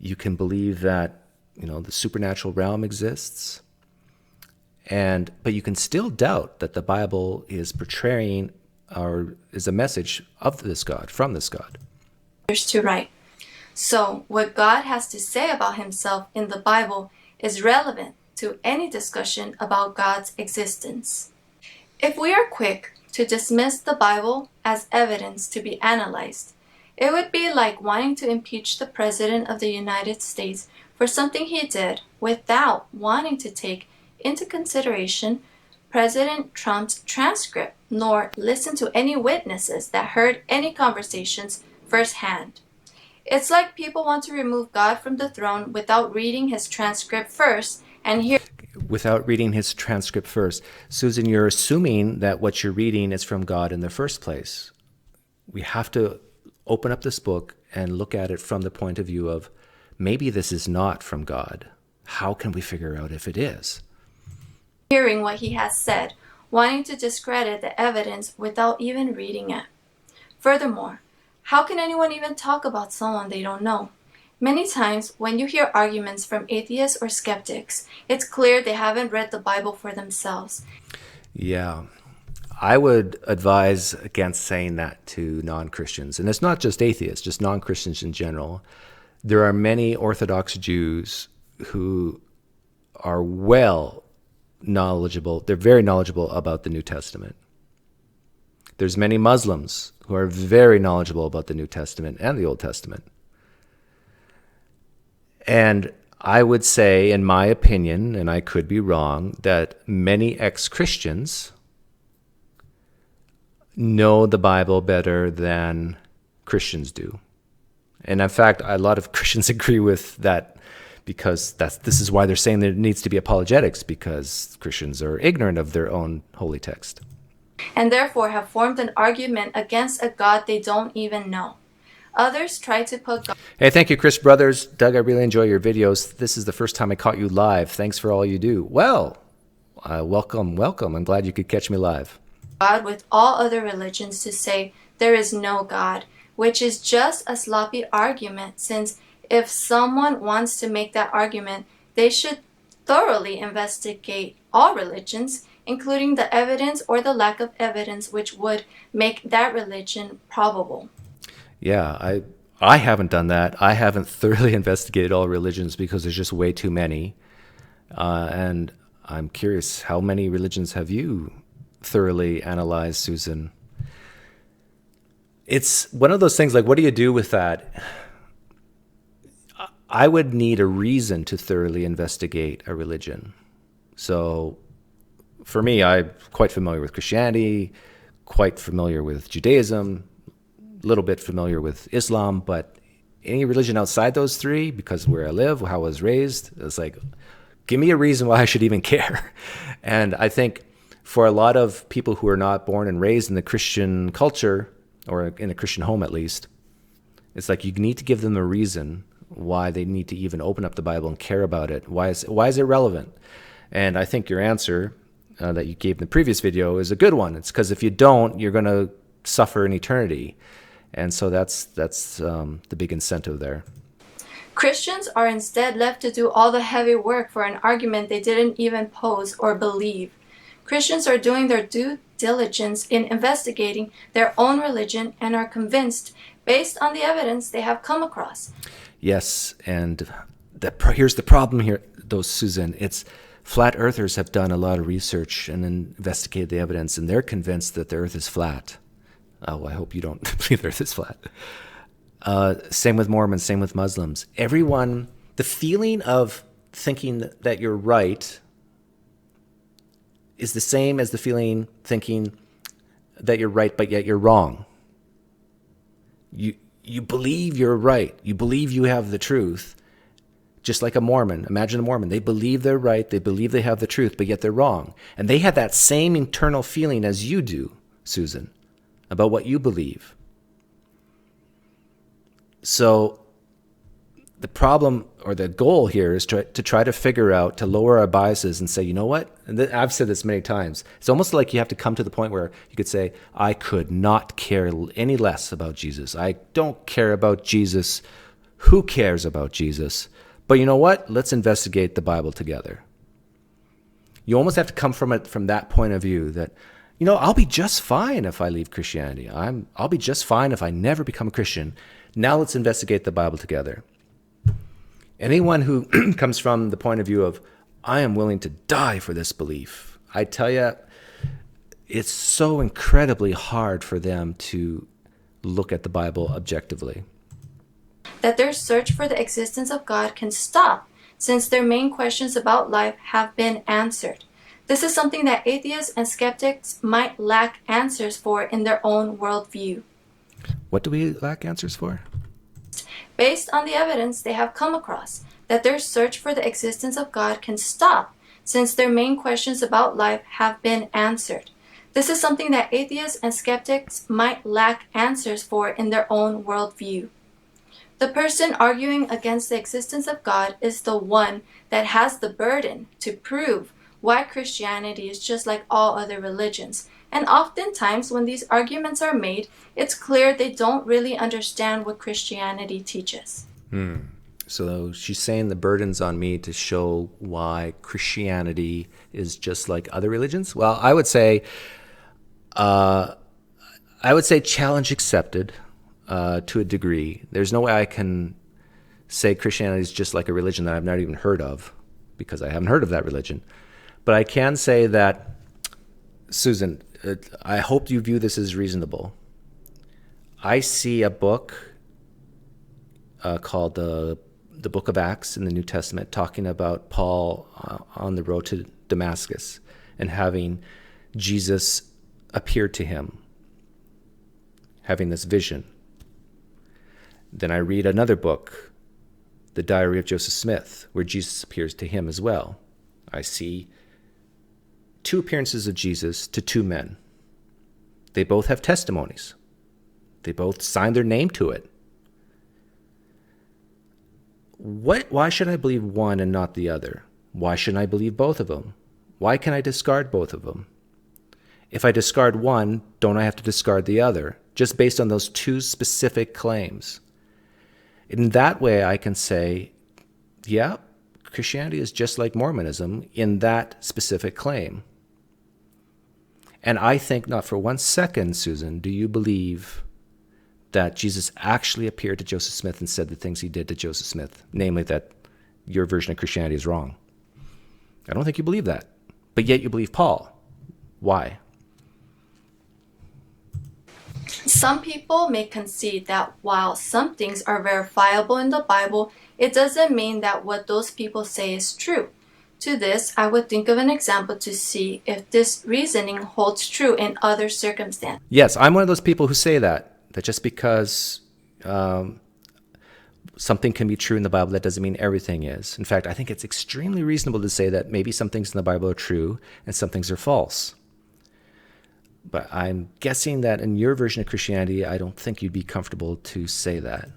A: You can believe that, the supernatural realm exists. But you can still doubt that the Bible is portraying or is a message of this God, from this God.
B: To write. So, what God has to say about himself in the Bible is relevant to any discussion about God's existence. If we are quick to dismiss the Bible as evidence to be analyzed, it would be like wanting to impeach the President of the United States for something he did without wanting to take into consideration President Trump's transcript, nor listen to any witnesses that heard any conversations firsthand. It's like people want to remove God from the throne without reading his transcript first and hear...
A: Without reading his transcript first. Susan, you're assuming that what you're reading is from God in the first place. We have to open up this book and look at it from the point of view of, maybe this is not from God. How can we figure out if it is?
B: Hearing what he has said, wanting to discredit the evidence without even reading it. Furthermore, how can anyone even talk about someone they don't know? Many times, when you hear arguments from atheists or skeptics, it's clear they haven't read the Bible for themselves.
A: Yeah. I would advise against saying that to non-Christians. And it's not just atheists, just non-Christians in general. There are many Orthodox Jews who are knowledgeable. They're very knowledgeable about the New Testament. There's many Muslims who are very knowledgeable about the New Testament and the Old Testament. And I would say, in my opinion, and I could be wrong, that many ex-Christians know the Bible better than Christians do. And in fact, a lot of Christians agree with that, because this is why they're saying there needs to be apologetics, because Christians are ignorant of their own holy text.
B: And therefore have formed an argument against a God they don't even know. Others try to put God...
A: Hey, thank you, Chris Brothers. Doug, I really enjoy your videos. This is the first time I caught you live. Thanks for all you do. Well, welcome. I'm glad you could catch me live.
B: God with all other religions to say there is no God, which is just a sloppy argument, since if someone wants to make that argument, they should thoroughly investigate all religions, including the evidence or the lack of evidence which would make that religion probable.
A: Yeah, I haven't done that. I haven't thoroughly investigated all religions because there's just way too many. And I'm curious, how many religions have you thoroughly analyzed, Susan? It's one of those things, like, what do you do with that? I would need a reason to thoroughly investigate a religion. So for me, I'm quite familiar with Christianity, quite familiar with Judaism, a little bit familiar with Islam, but any religion outside those three, because where I live, how I was raised, it's like, give me a reason why I should even care. And I think for a lot of people who are not born and raised in the Christian culture, or in a Christian home at least, it's like you need to give them a reason why they need to even open up the Bible and care about it. Why is it relevant? And I think your answer that you gave in the previous video is a good one. It's because if you don't, you're going to suffer in eternity. And so that's the big incentive there.
B: Christians are instead left to do all the heavy work for an argument they didn't even pose or believe. Christians are doing their due diligence in investigating their own religion and are convinced based on the evidence they have come across.
A: Yes, and here's the problem here, though, Susan. It's flat earthers have done a lot of research and investigated the evidence, and they're convinced that the earth is flat. Oh, I hope you don't believe the earth is flat. Same with Mormons, same with Muslims. Everyone, the feeling of thinking that you're right is the same as the feeling thinking that you're right, but yet you're wrong. You believe you're right. You believe you have the truth. Just like a Mormon. Imagine a Mormon. They believe they're right. They believe they have the truth, but yet they're wrong. And they have that same internal feeling as you do, Susan, about what you believe. So the problem or the goal here is to try to figure out, to lower our biases and say, you know what? And I've said this many times. It's almost like you have to come to the point where you could say, I could not care any less about Jesus. I don't care about Jesus. Who cares about Jesus? But you know what? Let's investigate the Bible together. You almost have to come from it from that point of view that, you know, I'll be just fine if I leave Christianity. I'll be just fine if I never become a Christian. Now let's investigate the Bible together. Anyone who comes from the point of view of, I am willing to die for this belief, I tell you, it's so incredibly hard for them to look at the Bible objectively.
B: That their search for the existence of God can stop, since their main questions about life have been answered. This is something that atheists and skeptics might lack answers for in their own worldview.
A: What do we lack answers for?
B: Based on the evidence they have come across, that their search for the existence of God can stop, since their main questions about life have been answered. This is something that atheists and skeptics might lack answers for in their own worldview. The person arguing against the existence of God is the one that has the burden to prove why Christianity is just like all other religions. And oftentimes when these arguments are made, it's clear they don't really understand what Christianity teaches.
A: So she's saying the burden's on me to show why Christianity is just like other religions. Well, I would say I would say challenge accepted to a degree. There's no way I can say Christianity is just like a religion that I've not even heard of, because I haven't heard of that religion. But I can say that, Susan, I hope you view this as reasonable. I see a book called the Book of Acts in the New Testament talking about Paul on the road to Damascus and having Jesus appear to him, having this vision. Then I read another book, The Diary of Joseph Smith, where Jesus appears to him as well. I see 2 appearances of Jesus to 2 men. They both have testimonies. They both signed their name to it. Why should I believe one and not the other? Why shouldn't I believe both of them? Why can I discard both of them? If I discard one, don't I have to discard the other, just based on those 2 specific claims? In that way, I can say, yeah, Christianity is just like Mormonism in that specific claim. And I think not for 1 second, Susan, do you believe that Jesus actually appeared to Joseph Smith and said the things he did to Joseph Smith, namely that your version of Christianity is wrong. I don't think you believe that, but yet you believe Paul. Why?
B: Some people may concede that while some things are verifiable in the Bible, it doesn't mean that what those people say is true. To this, I would think of an example to see if this reasoning holds true in other circumstances.
A: Yes, I'm one of those people who say that just because something can be true in the Bible, that doesn't mean everything is. In fact, I think it's extremely reasonable to say that maybe some things in the Bible are true and some things are false. But I'm guessing that in your version of Christianity, I don't think you'd be comfortable to say that.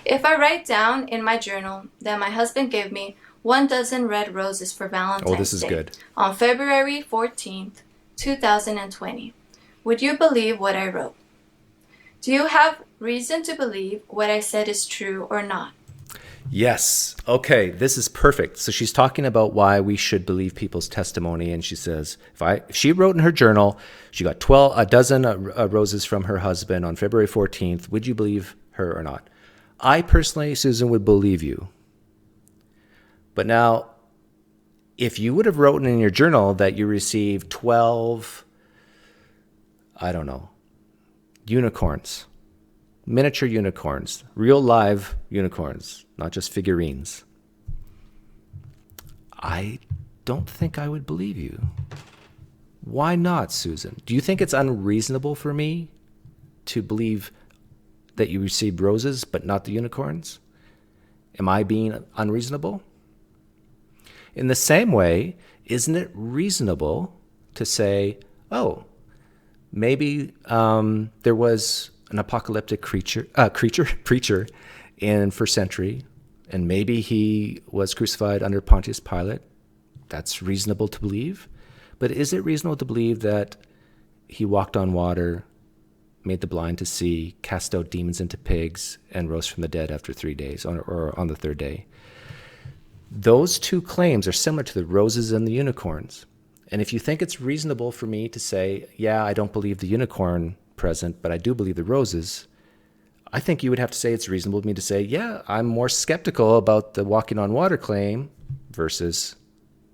B: If I write down in my journal that my husband gave me 12 red roses for Valentine's Day
A: good.
B: on February 14th, 2020, would you believe what I wrote? Do you have reason to believe what I said is true or not?
A: Yes. Okay, this is perfect. So she's talking about why we should believe people's testimony, and she says, if she wrote in her journal, she got 12 roses from her husband on February 14th, would you believe her or not? I personally, Susan, would believe you. But now, if you would have written in your journal that you received 12, unicorns, miniature unicorns, real live unicorns, not just figurines, I don't think I would believe you. Why not, Susan? Do you think it's unreasonable for me to believe that you received roses but not the unicorns? Am I being unreasonable? In the same way, isn't it reasonable to say, oh, maybe there was an apocalyptic preacher in first century, and maybe he was crucified under Pontius Pilate? That's reasonable to believe. But is it reasonable to believe that he walked on water, made the blind to see, cast out demons into pigs, and rose from the dead after 3 days, or on the 3rd day? Those 2 claims are similar to the roses and the unicorns. And if you think it's reasonable for me to say, yeah, I don't believe the unicorn present, but I do believe the roses, I think you would have to say it's reasonable for me to say, yeah, I'm more skeptical about the walking on water claim versus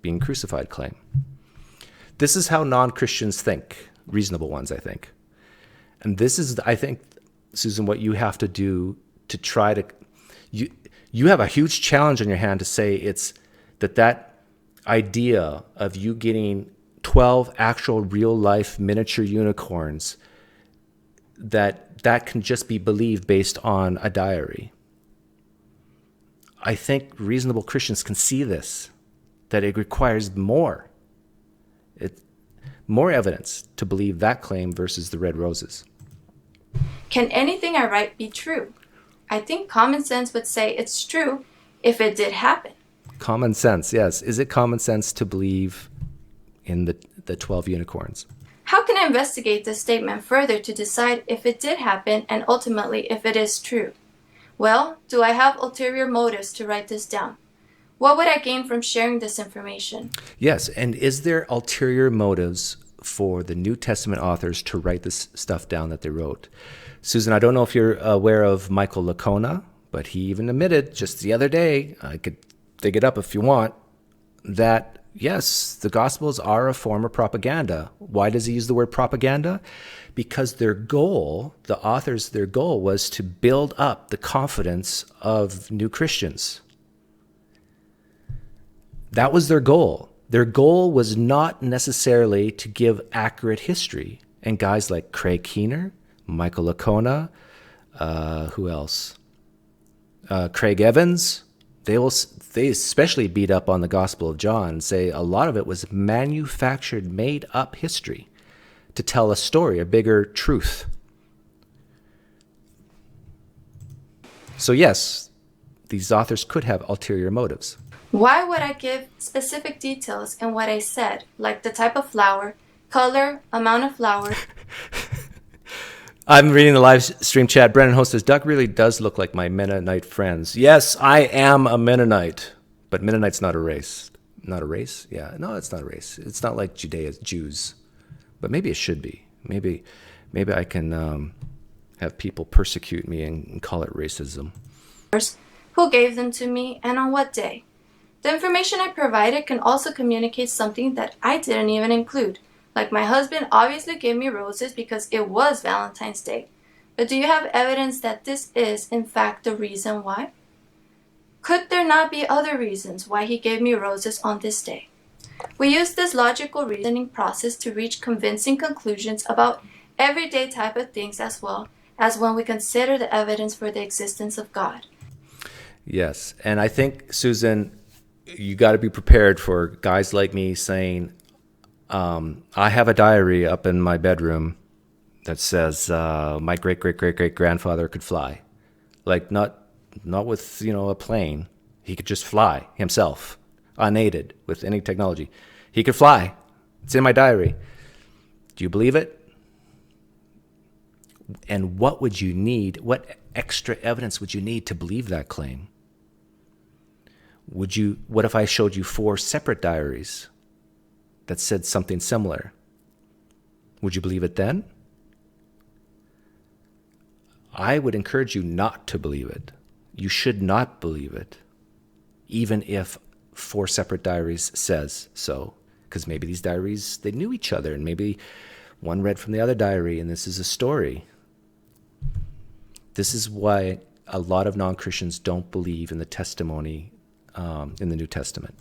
A: being crucified claim. This is how non-Christians think, reasonable ones, I think. And this is, I think, Susan, what you have to do to try to... You have a huge challenge on your hand to say it's that idea of you getting 12 actual real-life miniature unicorns, that can just be believed based on a diary. I think reasonable Christians can see this, that it requires more evidence to believe that claim versus the red roses.
B: Can anything I write be true? I think common sense would say it's true if it did happen.
A: Common sense, yes. Is it common sense to believe in the 12 unicorns?
B: How can I investigate this statement further to decide if it did happen and ultimately if it is true? Well, do I have ulterior motives to write this down? What would I gain from sharing this information?
A: Yes, and is there ulterior motives for the New Testament authors to write this stuff down that they wrote. Susan, I don't know if you're aware of Michael Licona, but he even admitted just the other day, I could dig it up if you want, that yes, the Gospels are a form of propaganda. Why does he use the word propaganda? Because their goal, the authors, their goal was to build up the confidence of new Christians. That was their goal. Their goal was not necessarily to give accurate history. And guys like Craig Keener, Michael Licona, who else? Craig Evans, they especially beat up on the Gospel of John and say a lot of it was manufactured, made up history to tell a story, a bigger truth. So yes, these authors could have ulterior motives.
B: Why would I give specific details in what I said, like the type of flower, color, amount of flower?
A: I'm reading the live stream chat. Brennan Host says, Doug really does look like my Mennonite friends. Yes, I am a Mennonite, but Mennonite's not a race. Not a race? Yeah, no, it's not a race. It's not like Jews, but maybe it should be. Maybe I can have people persecute me and call it racism.
B: Who gave them to me and on what day? The information I provided can also communicate something that I didn't even include. Like my husband obviously gave me roses because it was Valentine's Day. But do you have evidence that this is, in fact, the reason why? Could there not be other reasons why he gave me roses on this day? We use this logical reasoning process to reach convincing conclusions about everyday type of things as well as when we consider the evidence for the existence of God.
A: Yes, and I think, Susan, you got to be prepared for guys like me saying, I have a diary up in my bedroom that says my great-great-great-great-grandfather could fly. Like not with, a plane. He could just fly himself, unaided with any technology. He could fly. It's in my diary. Do you believe it? And what would you need? What extra evidence would you need to believe that claim? What if I showed you 4 separate diaries that said something similar? Would you believe it then? I would encourage you not to believe it. You should not believe it, even if 4 separate diaries says so, because maybe these diaries, they knew each other, and maybe one read from the other diary, and this is a story. This is why a lot of non-Christians don't believe in the testimony in the New Testament.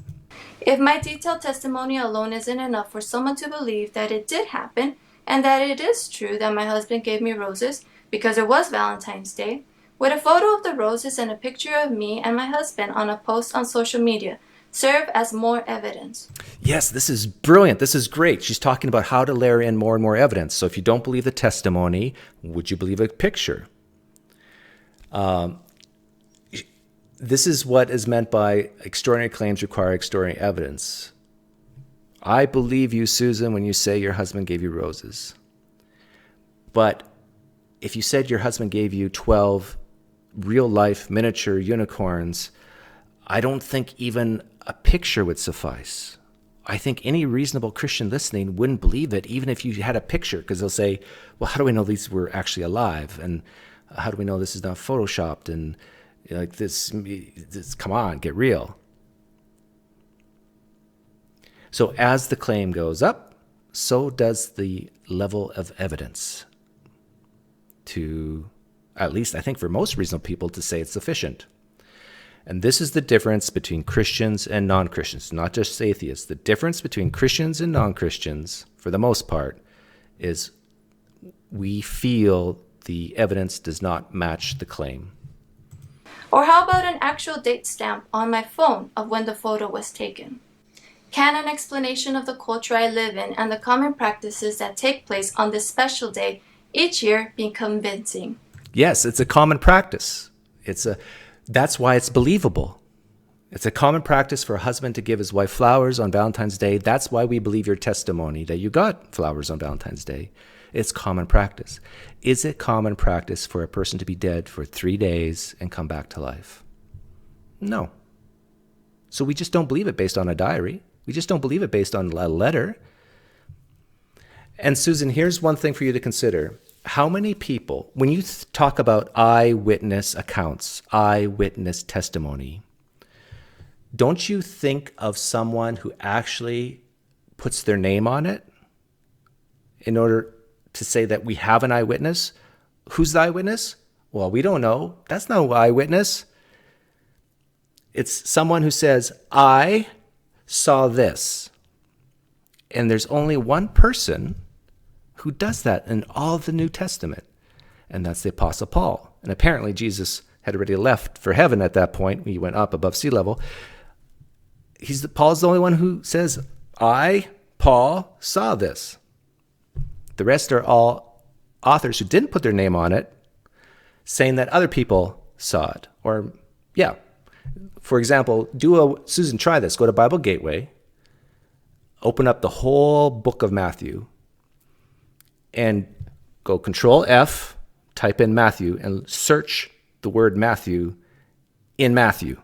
B: If my detailed testimony alone isn't enough for someone to believe that it did happen and that it is true that my husband gave me roses because it was Valentine's Day, would a photo of the roses and a picture of me and my husband on a post on social media serve as more evidence?
A: Yes, this is brilliant. This is great. She's talking about how to layer in more and more evidence. So if you don't believe the testimony, would you believe a picture? This is what is meant by extraordinary claims require extraordinary evidence. I believe you, Susan, when you say your husband gave you roses. But if you said your husband gave you 12 real-life miniature unicorns, I don't think even a picture would suffice. I think any reasonable Christian listening wouldn't believe it, even if you had a picture, because they'll say, well, how do we know these were actually alive? And how do we know this is not photoshopped? And like this, come on, get real. So as the claim goes up, so does the level of evidence to, at least I think for most reasonable people, to say it's sufficient. And this is the difference between Christians and non-Christians, not just atheists. The difference between Christians and non-Christians, for the most part, is we feel the evidence does not match the claim.
B: Or how about an actual date stamp on my phone of when the photo was taken? Can an explanation of the culture I live in and the common practices that take place on this special day each year be convincing?
A: Yes, it's a common practice. That's why it's believable. It's a common practice for a husband to give his wife flowers on Valentine's Day. That's why we believe your testimony that you got flowers on Valentine's Day. It's common practice. Is it common practice for a person to be dead for 3 days and come back to life? No. So we just don't believe it based on a diary. We just don't believe it based on a letter. And Susan, here's one thing for you to consider. How many people, when you talk about eyewitness accounts, eyewitness testimony, don't you think of someone who actually puts their name on it in order to say that we have an eyewitness? Who's the eyewitness? Well, we don't know. That's no eyewitness. It's someone who says, I saw this. And there's only one person who does that in all of the New Testament, and that's the Apostle Paul. And apparently Jesus had already left for heaven at that point. He went up above sea level. Paul's the only one who says, I, Paul, saw this. The rest are all authors who didn't put their name on it, saying that other people saw it. Or, yeah. For example, Susan, try this. Go to Bible Gateway, open up the whole book of Matthew, and go Control F, type in Matthew, and search the word Matthew in Matthew.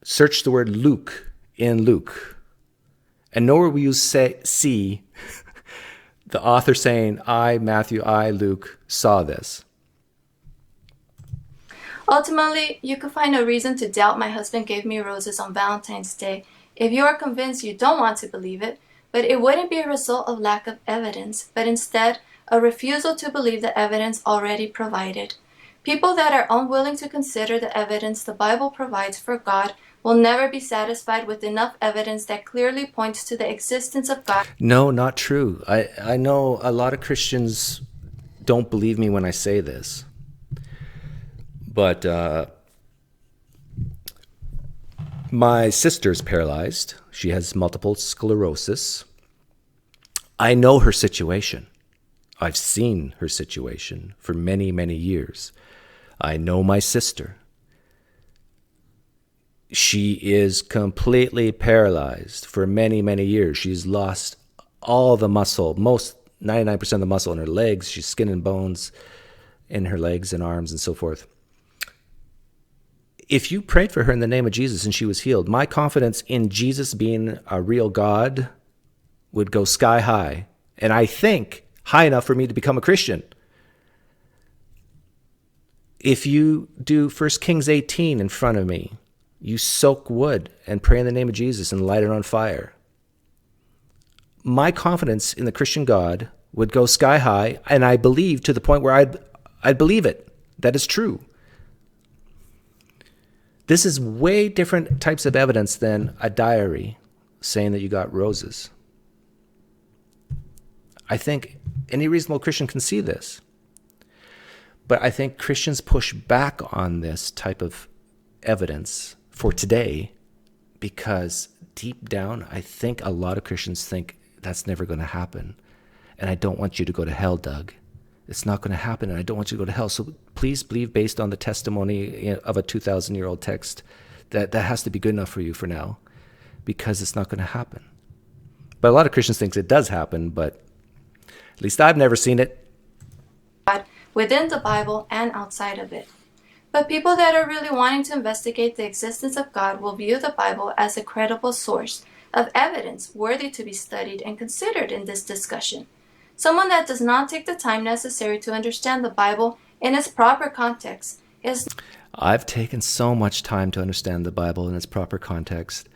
A: Search the word Luke in Luke. And nowhere will you see the author saying, I, Matthew, I, Luke, saw this.
B: Ultimately, you could find no reason to doubt my husband gave me roses on Valentine's Day if you are convinced you don't want to believe it, but it wouldn't be a result of lack of evidence, but instead a refusal to believe the evidence already provided. People that are unwilling to consider the evidence the Bible provides for God will never be satisfied with enough evidence that clearly points to the existence of God.
A: No, not true. I know a lot of Christians don't believe me when I say this. But my sister's paralyzed. She has multiple sclerosis. I know her situation. I've seen her situation for many, many years. I know my sister. She is completely paralyzed for many, many years. She's lost all the muscle, 99% of the muscle in her legs. She's skin and bones in her legs and arms and so forth. If you prayed for her in the name of Jesus and she was healed, my confidence in Jesus being a real God would go sky high. And I think high enough for me to become a Christian. If you do 1 Kings 18 in front of me, you soak wood and pray in the name of Jesus and light it on fire. My confidence in the Christian God would go sky high, and I believe to the point where I'd believe it. That is true. This is way different types of evidence than a diary saying that you got roses. I think any reasonable Christian can see this. But I think Christians push back on this type of evidence for today because deep down, I think a lot of Christians think that's never going to happen. And I don't want you to go to hell, Doug. It's not going to happen, and I don't want you to go to hell. So please believe, based on the testimony of a 2,000-year-old text, that has to be good enough for you for now, because it's not going to happen. But a lot of Christians think it does happen, but at least I've never seen it.
B: Within the Bible and outside of it. But people that are really wanting to investigate the existence of God will view the Bible as a credible source of evidence worthy to be studied and considered in this discussion. Someone that does not take the time necessary to understand the Bible in its proper context is...
A: I've taken so much time to understand the Bible in its proper context,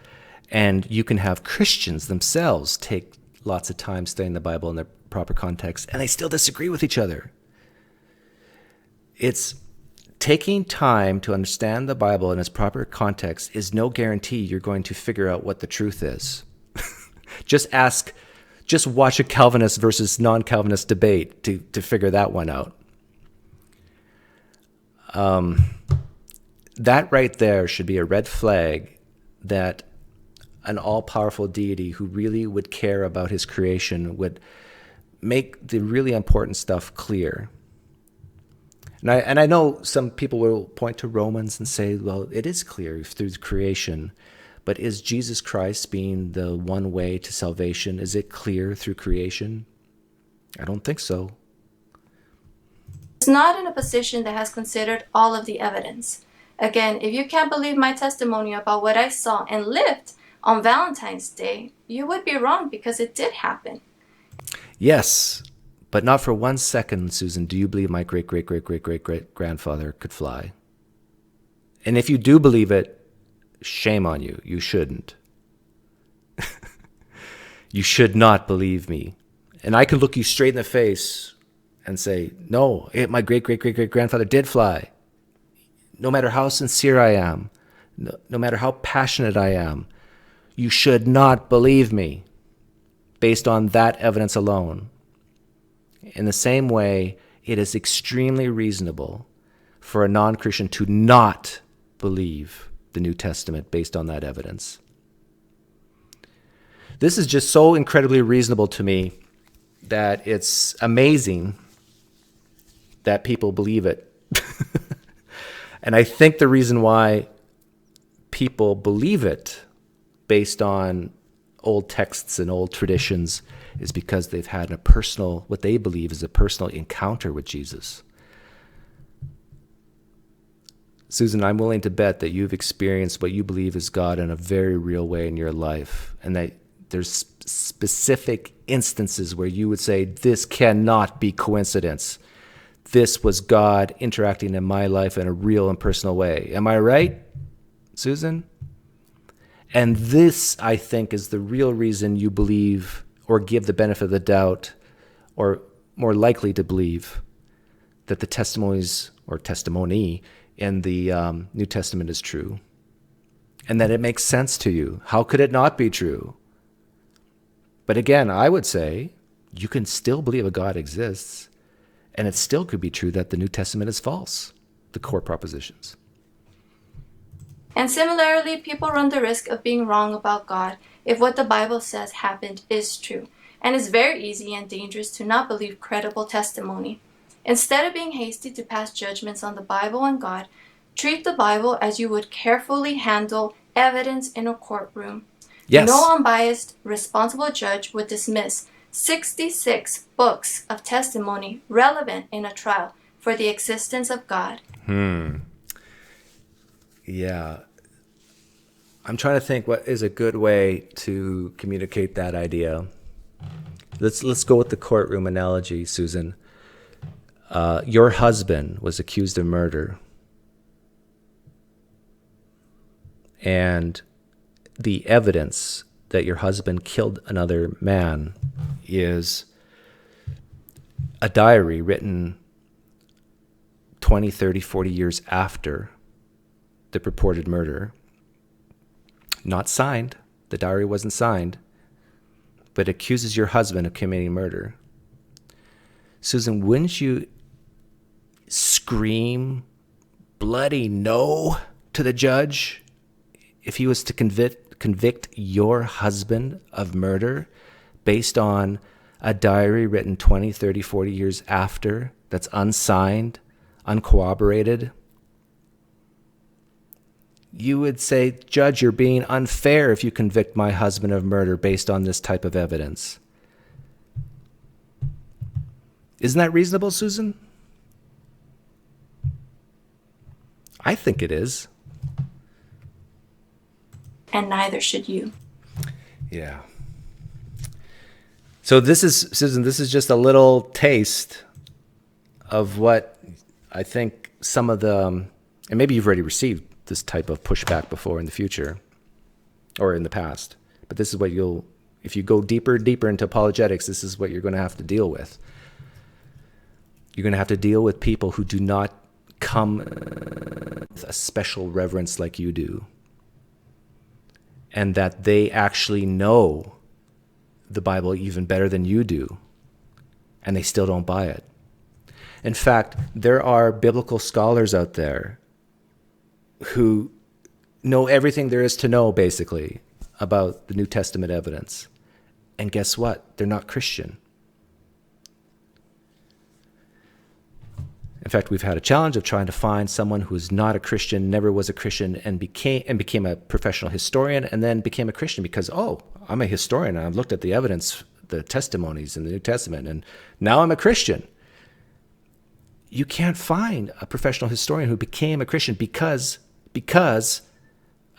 A: and you can have Christians themselves take lots of time studying the Bible in their proper context, and they still disagree with each other. It's taking time to understand the Bible in its proper context is no guarantee you're going to figure out what the truth is. Just watch a Calvinist versus non-Calvinist debate to figure that one out. That right there should be a red flag that an all-powerful deity who really would care about his creation would make the really important stuff clear. And I know some people will point to Romans and say, well, it is clear through creation. But is Jesus Christ being the one way to salvation? Is it clear through creation? I don't think so.
B: It's not in a position that has considered all of the evidence. Again, if you can't believe my testimony about what I saw and lived on Valentine's Day, you would be wrong because it did happen.
A: Yes, but not for 1 second, Susan, do you believe my great-great-great-great-great-grandfather could fly. And if you do believe it, shame on you. You shouldn't. You should not believe me. And I can look you straight in the face and say, no, my great-great-great-great-grandfather did fly. No matter how sincere I am, no matter how passionate I am, you should not believe me based on that evidence alone. In the same way, it is extremely reasonable for a non-Christian to not believe the New Testament based on that evidence. This is just so incredibly reasonable to me that it's amazing that people believe it. And I think the reason why people believe it based on old texts and old traditions is because they've had what they believe is a personal encounter with Jesus. Susan, I'm willing to bet that you've experienced what you believe is God in a very real way in your life, and that there's specific instances where you would say, this cannot be coincidence. This was God interacting in my life in a real and personal way. Am I right, Susan? And this, I think, is the real reason you believe or give the benefit of the doubt, or more likely to believe, that the testimonies or testimony in the New Testament is true. And that it makes sense to you. How could it not be true? But again, I would say you can still believe a God exists, and it still could be true that the New Testament is false, the core propositions.
B: And similarly, people run the risk of being wrong about God if what the Bible says happened is true. And it's very easy and dangerous to not believe credible testimony. Instead of being hasty to pass judgments on the Bible and God, treat the Bible as you would carefully handle evidence in a courtroom.
A: Yes.
B: No unbiased, responsible judge would dismiss 66 books of testimony relevant in a trial for the existence of God.
A: Yeah. I'm trying to think what is a good way to communicate that idea. Let's go with the courtroom analogy, Susan. Your husband was accused of murder. And the evidence that your husband killed another man is a diary written 20, 30, 40 years after the purported murder. Not signed. The diary wasn't signed. But accuses your husband of committing murder. Susan, wouldn't you scream bloody no to the judge if he was to convict your husband of murder based on a diary written 20, 30, 40 years after that's unsigned, uncorroborated? You would say, Judge, you're being unfair if you convict my husband of murder based on this type of evidence. Isn't that reasonable, Susan? I think it is.
B: And neither should you.
A: Yeah. So this is, Susan, this is just a little taste of what I think some of the, and maybe you've already received this type of pushback before in the future or in the past, but this is what if you go deeper into apologetics, this is what you're going to have to deal with. You're going to have to deal with people who do not come with a special reverence like you do, and that they actually know the Bible even better than you do, and they still don't buy it. In fact, there are biblical scholars out there who know everything there is to know, basically, about the New Testament evidence. And guess what? They're not Christian. In fact, we've had a challenge of trying to find someone who is not a Christian, never was a Christian, and became a professional historian, and then became a Christian because, I'm a historian, and I've looked at the evidence, the testimonies in the New Testament, and now I'm a Christian. You can't find a professional historian who became a Christian because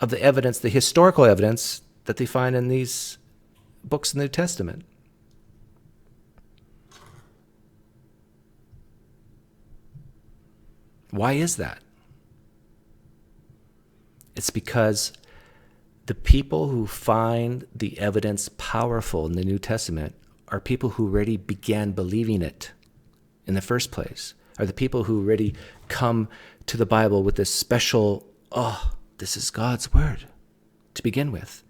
A: of the evidence, the historical evidence that they find in these books in the New Testament. Why is that? It's because the people who find the evidence powerful in the New Testament are people who already began believing it in the first place, are the people who already come to the Bible with this special, oh, this is God's word to begin with.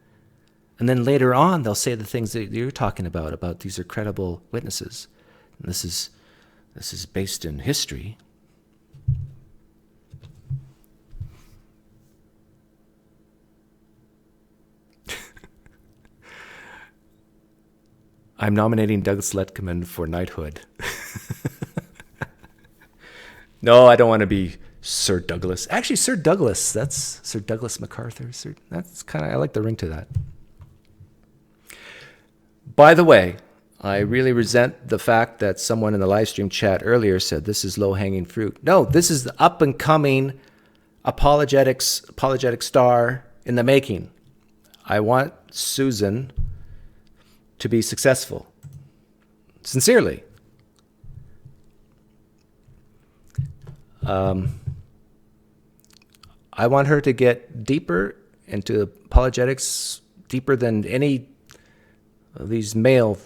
A: And then later on, they'll say the things that you're talking about these are credible witnesses. And this is based in history. I'm nominating Doug Sletkeman for knighthood. No, I don't want to be Sir Douglas. Actually, Sir Douglas, that's Sir Douglas MacArthur. That's kind of, I like the ring to that. By the way, I really resent the fact that someone in the live stream chat earlier said this is low-hanging fruit. No, this is the up-and-coming apologetic star in the making. I want Susan to be successful. Sincerely. I want her to get deeper into apologetics, deeper than any of these male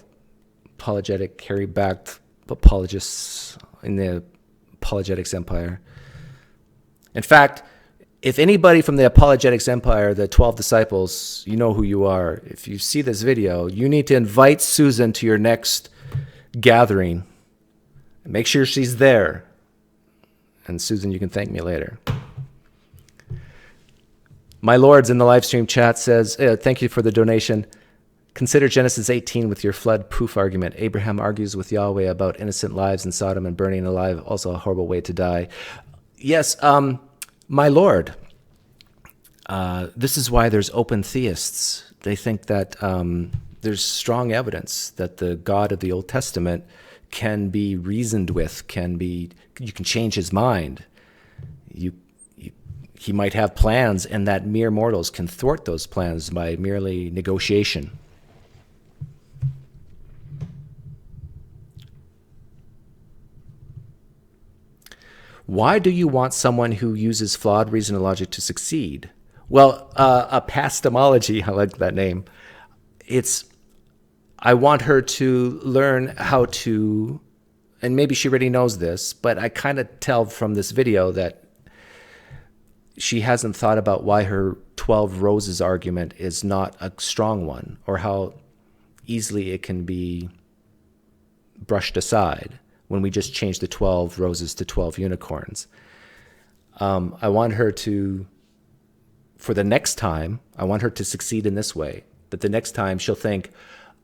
A: apologetic carry-backed apologists in the Apologetics Empire. In fact, if anybody from the Apologetics Empire, the 12 disciples, you know who you are. If you see this video, you need to invite Susan to your next gathering. Make sure she's there. And Susan, you can thank me later. My Lords in the live stream chat says, thank you for the donation. Consider Genesis 18 with your flood proof argument. Abraham argues with Yahweh about innocent lives in Sodom and burning alive, also a horrible way to die. Yes, my Lord, this is why there's open theists. They think that there's strong evidence that the God of the Old Testament can be reasoned with, you can change his mind. He might have plans, and that mere mortals can thwart those plans by merely negotiation. Why do you want someone who uses flawed reason and logic to succeed? Well, epistemology, I like that name. I want her to learn how to, and maybe she already knows this, but I kind of tell from this video that she hasn't thought about why her 12 roses argument is not a strong one, or how easily it can be brushed aside when we just change the 12 roses to 12 unicorns. I want her to, for the next time, I want her to succeed in this way, that the next time she'll think,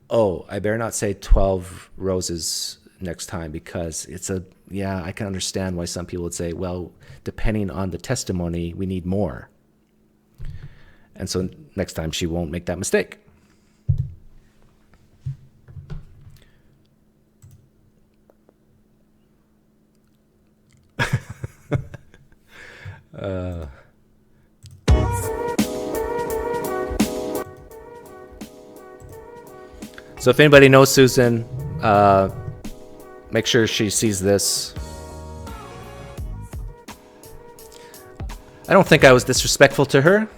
A: oh, I better not say 12 roses next time, because I can understand why some people would say, well, depending on the testimony, we need more. And so next time she won't make that mistake. So if anybody knows Susan, make sure she sees this. I don't think I was disrespectful to her.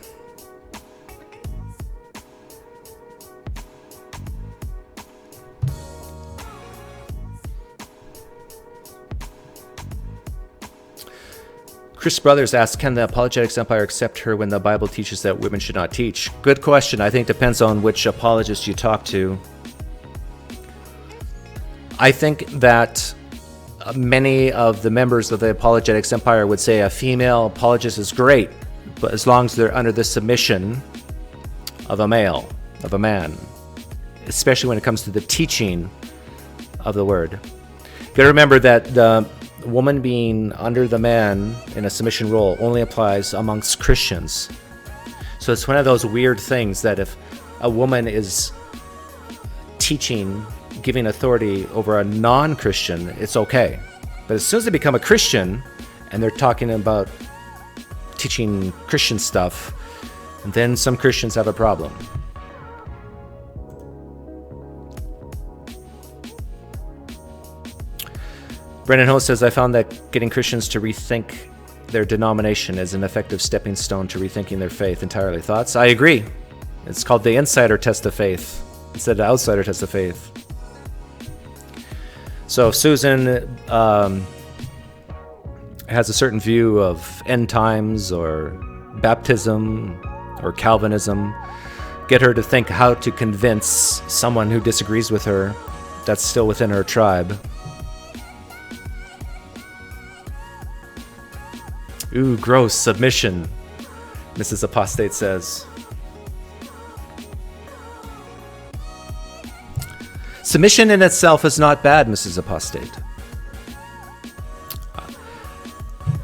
A: Chris Brothers asks, can the Apologetics Empire accept her when the Bible teaches that women should not teach? Good question. I think it depends on which apologist you talk to. I think that many of the members of the Apologetics Empire would say a female apologist is great, but as long as they're under the submission of a male, of a man, especially when it comes to the teaching of the word. You gotta remember that the woman being under the man in a submission role only applies amongst Christians. So it's one of those weird things that if a woman is teaching, giving authority over a non-Christian, it's okay. But as soon as they become a Christian and they're talking about teaching Christian stuff, then some Christians have a problem. Brennan Ho says, I found that getting Christians to rethink their denomination is an effective stepping stone to rethinking their faith entirely. Thoughts? I agree. It's called the insider test of faith instead of the outsider test of faith. So if Susan has a certain view of end times or baptism or Calvinism, get her to think how to convince someone who disagrees with her that's still within her tribe. Ooh, gross. Submission, Mrs. Apostate says. Submission in itself is not bad, Mrs. Apostate.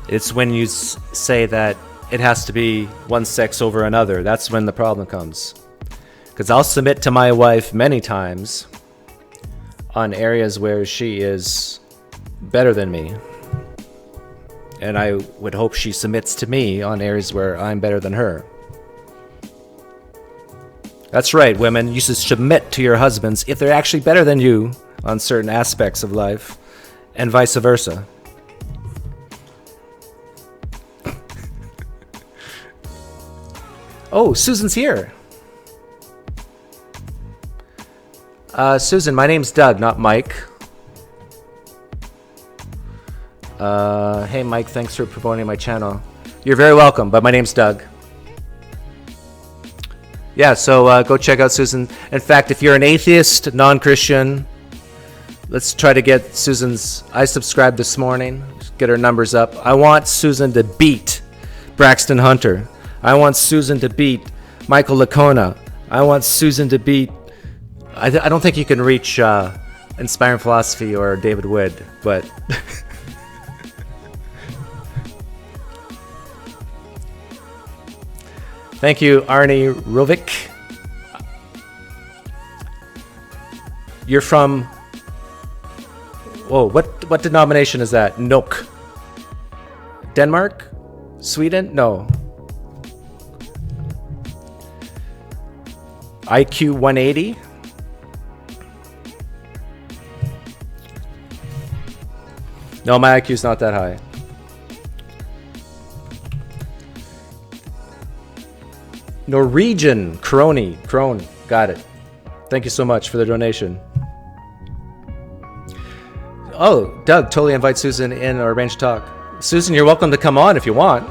A: It's when you say that it has to be one sex over another. That's when the problem comes. Because I'll submit to my wife many times on areas where she is better than me. And I would hope she submits to me on areas where I'm better than her. That's right, women. You should submit to your husbands if they're actually better than you on certain aspects of life, and vice versa. Oh, Susan's here. Susan, my name's Doug, not Mike. Hey, Mike, thanks for promoting my channel. You're very welcome, but my name's Doug. Yeah, so go check out Susan. In fact, if you're an atheist, non-Christian, let's try to get Susan's... I subscribed this morning, get her numbers up. I want Susan to beat Braxton Hunter. I want Susan to beat Michael Lacona. I want Susan to beat... I don't think you can reach Inspiring Philosophy or David Wood, but... Thank you, Arnie Rovik. You're from... Whoa, what denomination is that? Nook. Denmark? Sweden? No. IQ 180? No, my IQ's not that high. Norwegian, Crone, got it. Thank you so much for the donation. Oh, Doug, totally invite Susan in or arrange to talk. Susan, you're welcome to come on if you want.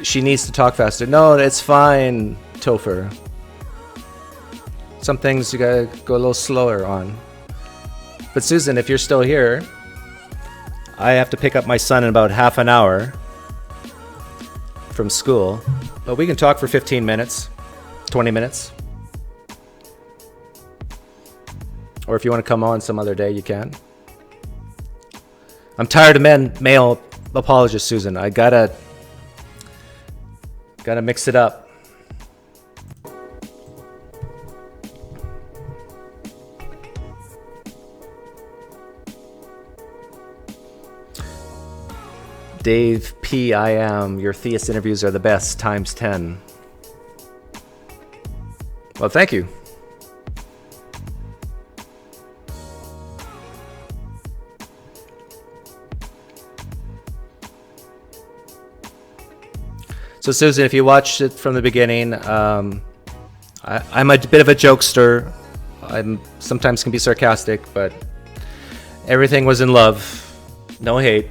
A: She needs to talk faster. No, it's fine, Topher. Some things you gotta go a little slower on. But Susan, if you're still here, I have to pick up my son in about half an hour from school. But we can talk for 15 minutes, 20 minutes. Or if you want to come on some other day, you can. I'm tired of male apologists, Susan. I gotta mix it up. Dave P. I am. Your theist interviews are the best, times 10. Well, thank you. So, Susan, if you watched it from the beginning, I'm a bit of a jokester. I sometimes can be sarcastic, but everything was in love. No hate.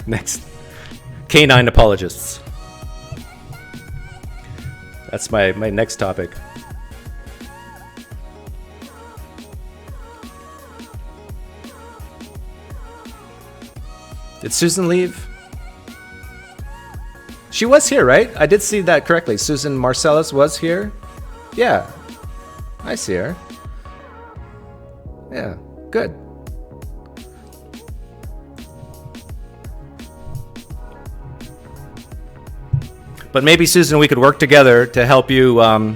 A: Next, canine apologists. That's my next topic. Did Susan leave? She was here, right? I did see that correctly. Susan Marcellus was here? Yeah. I see her. Yeah, good. But maybe, Susan, we could work together to help you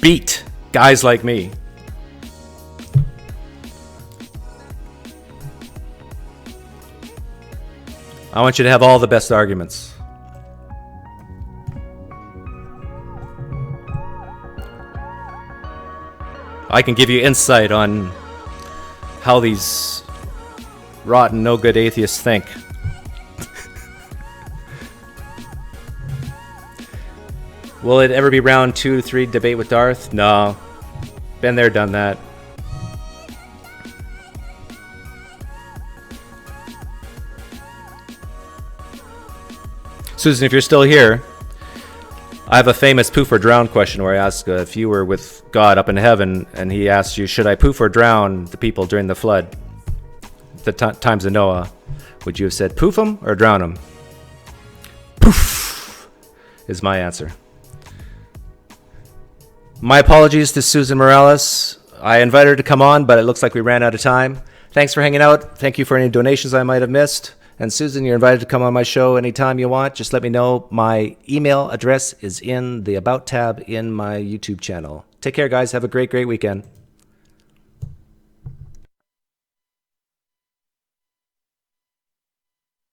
A: beat guys like me. I want you to have all the best arguments. I can give you insight on how these rotten, no good atheists think. Will it ever be round 2 to 3 debate with Darth? No. Been there, done that. Susan, if you're still here, I have a famous poof or drown question where I ask if you were with God up in heaven and he asked you, should I poof or drown the people during the flood, the times of Noah? Would you have said poof them or drown them? Poof is my answer. My apologies to Susan Morales. I invited her to come on, but it looks like we ran out of time. Thanks for hanging out. Thank you for any donations I might have missed. And Susan, you're invited to come on my show anytime you want. Just let me know. My email address is in the About tab in my YouTube channel. Take care, guys. Have a great, great weekend.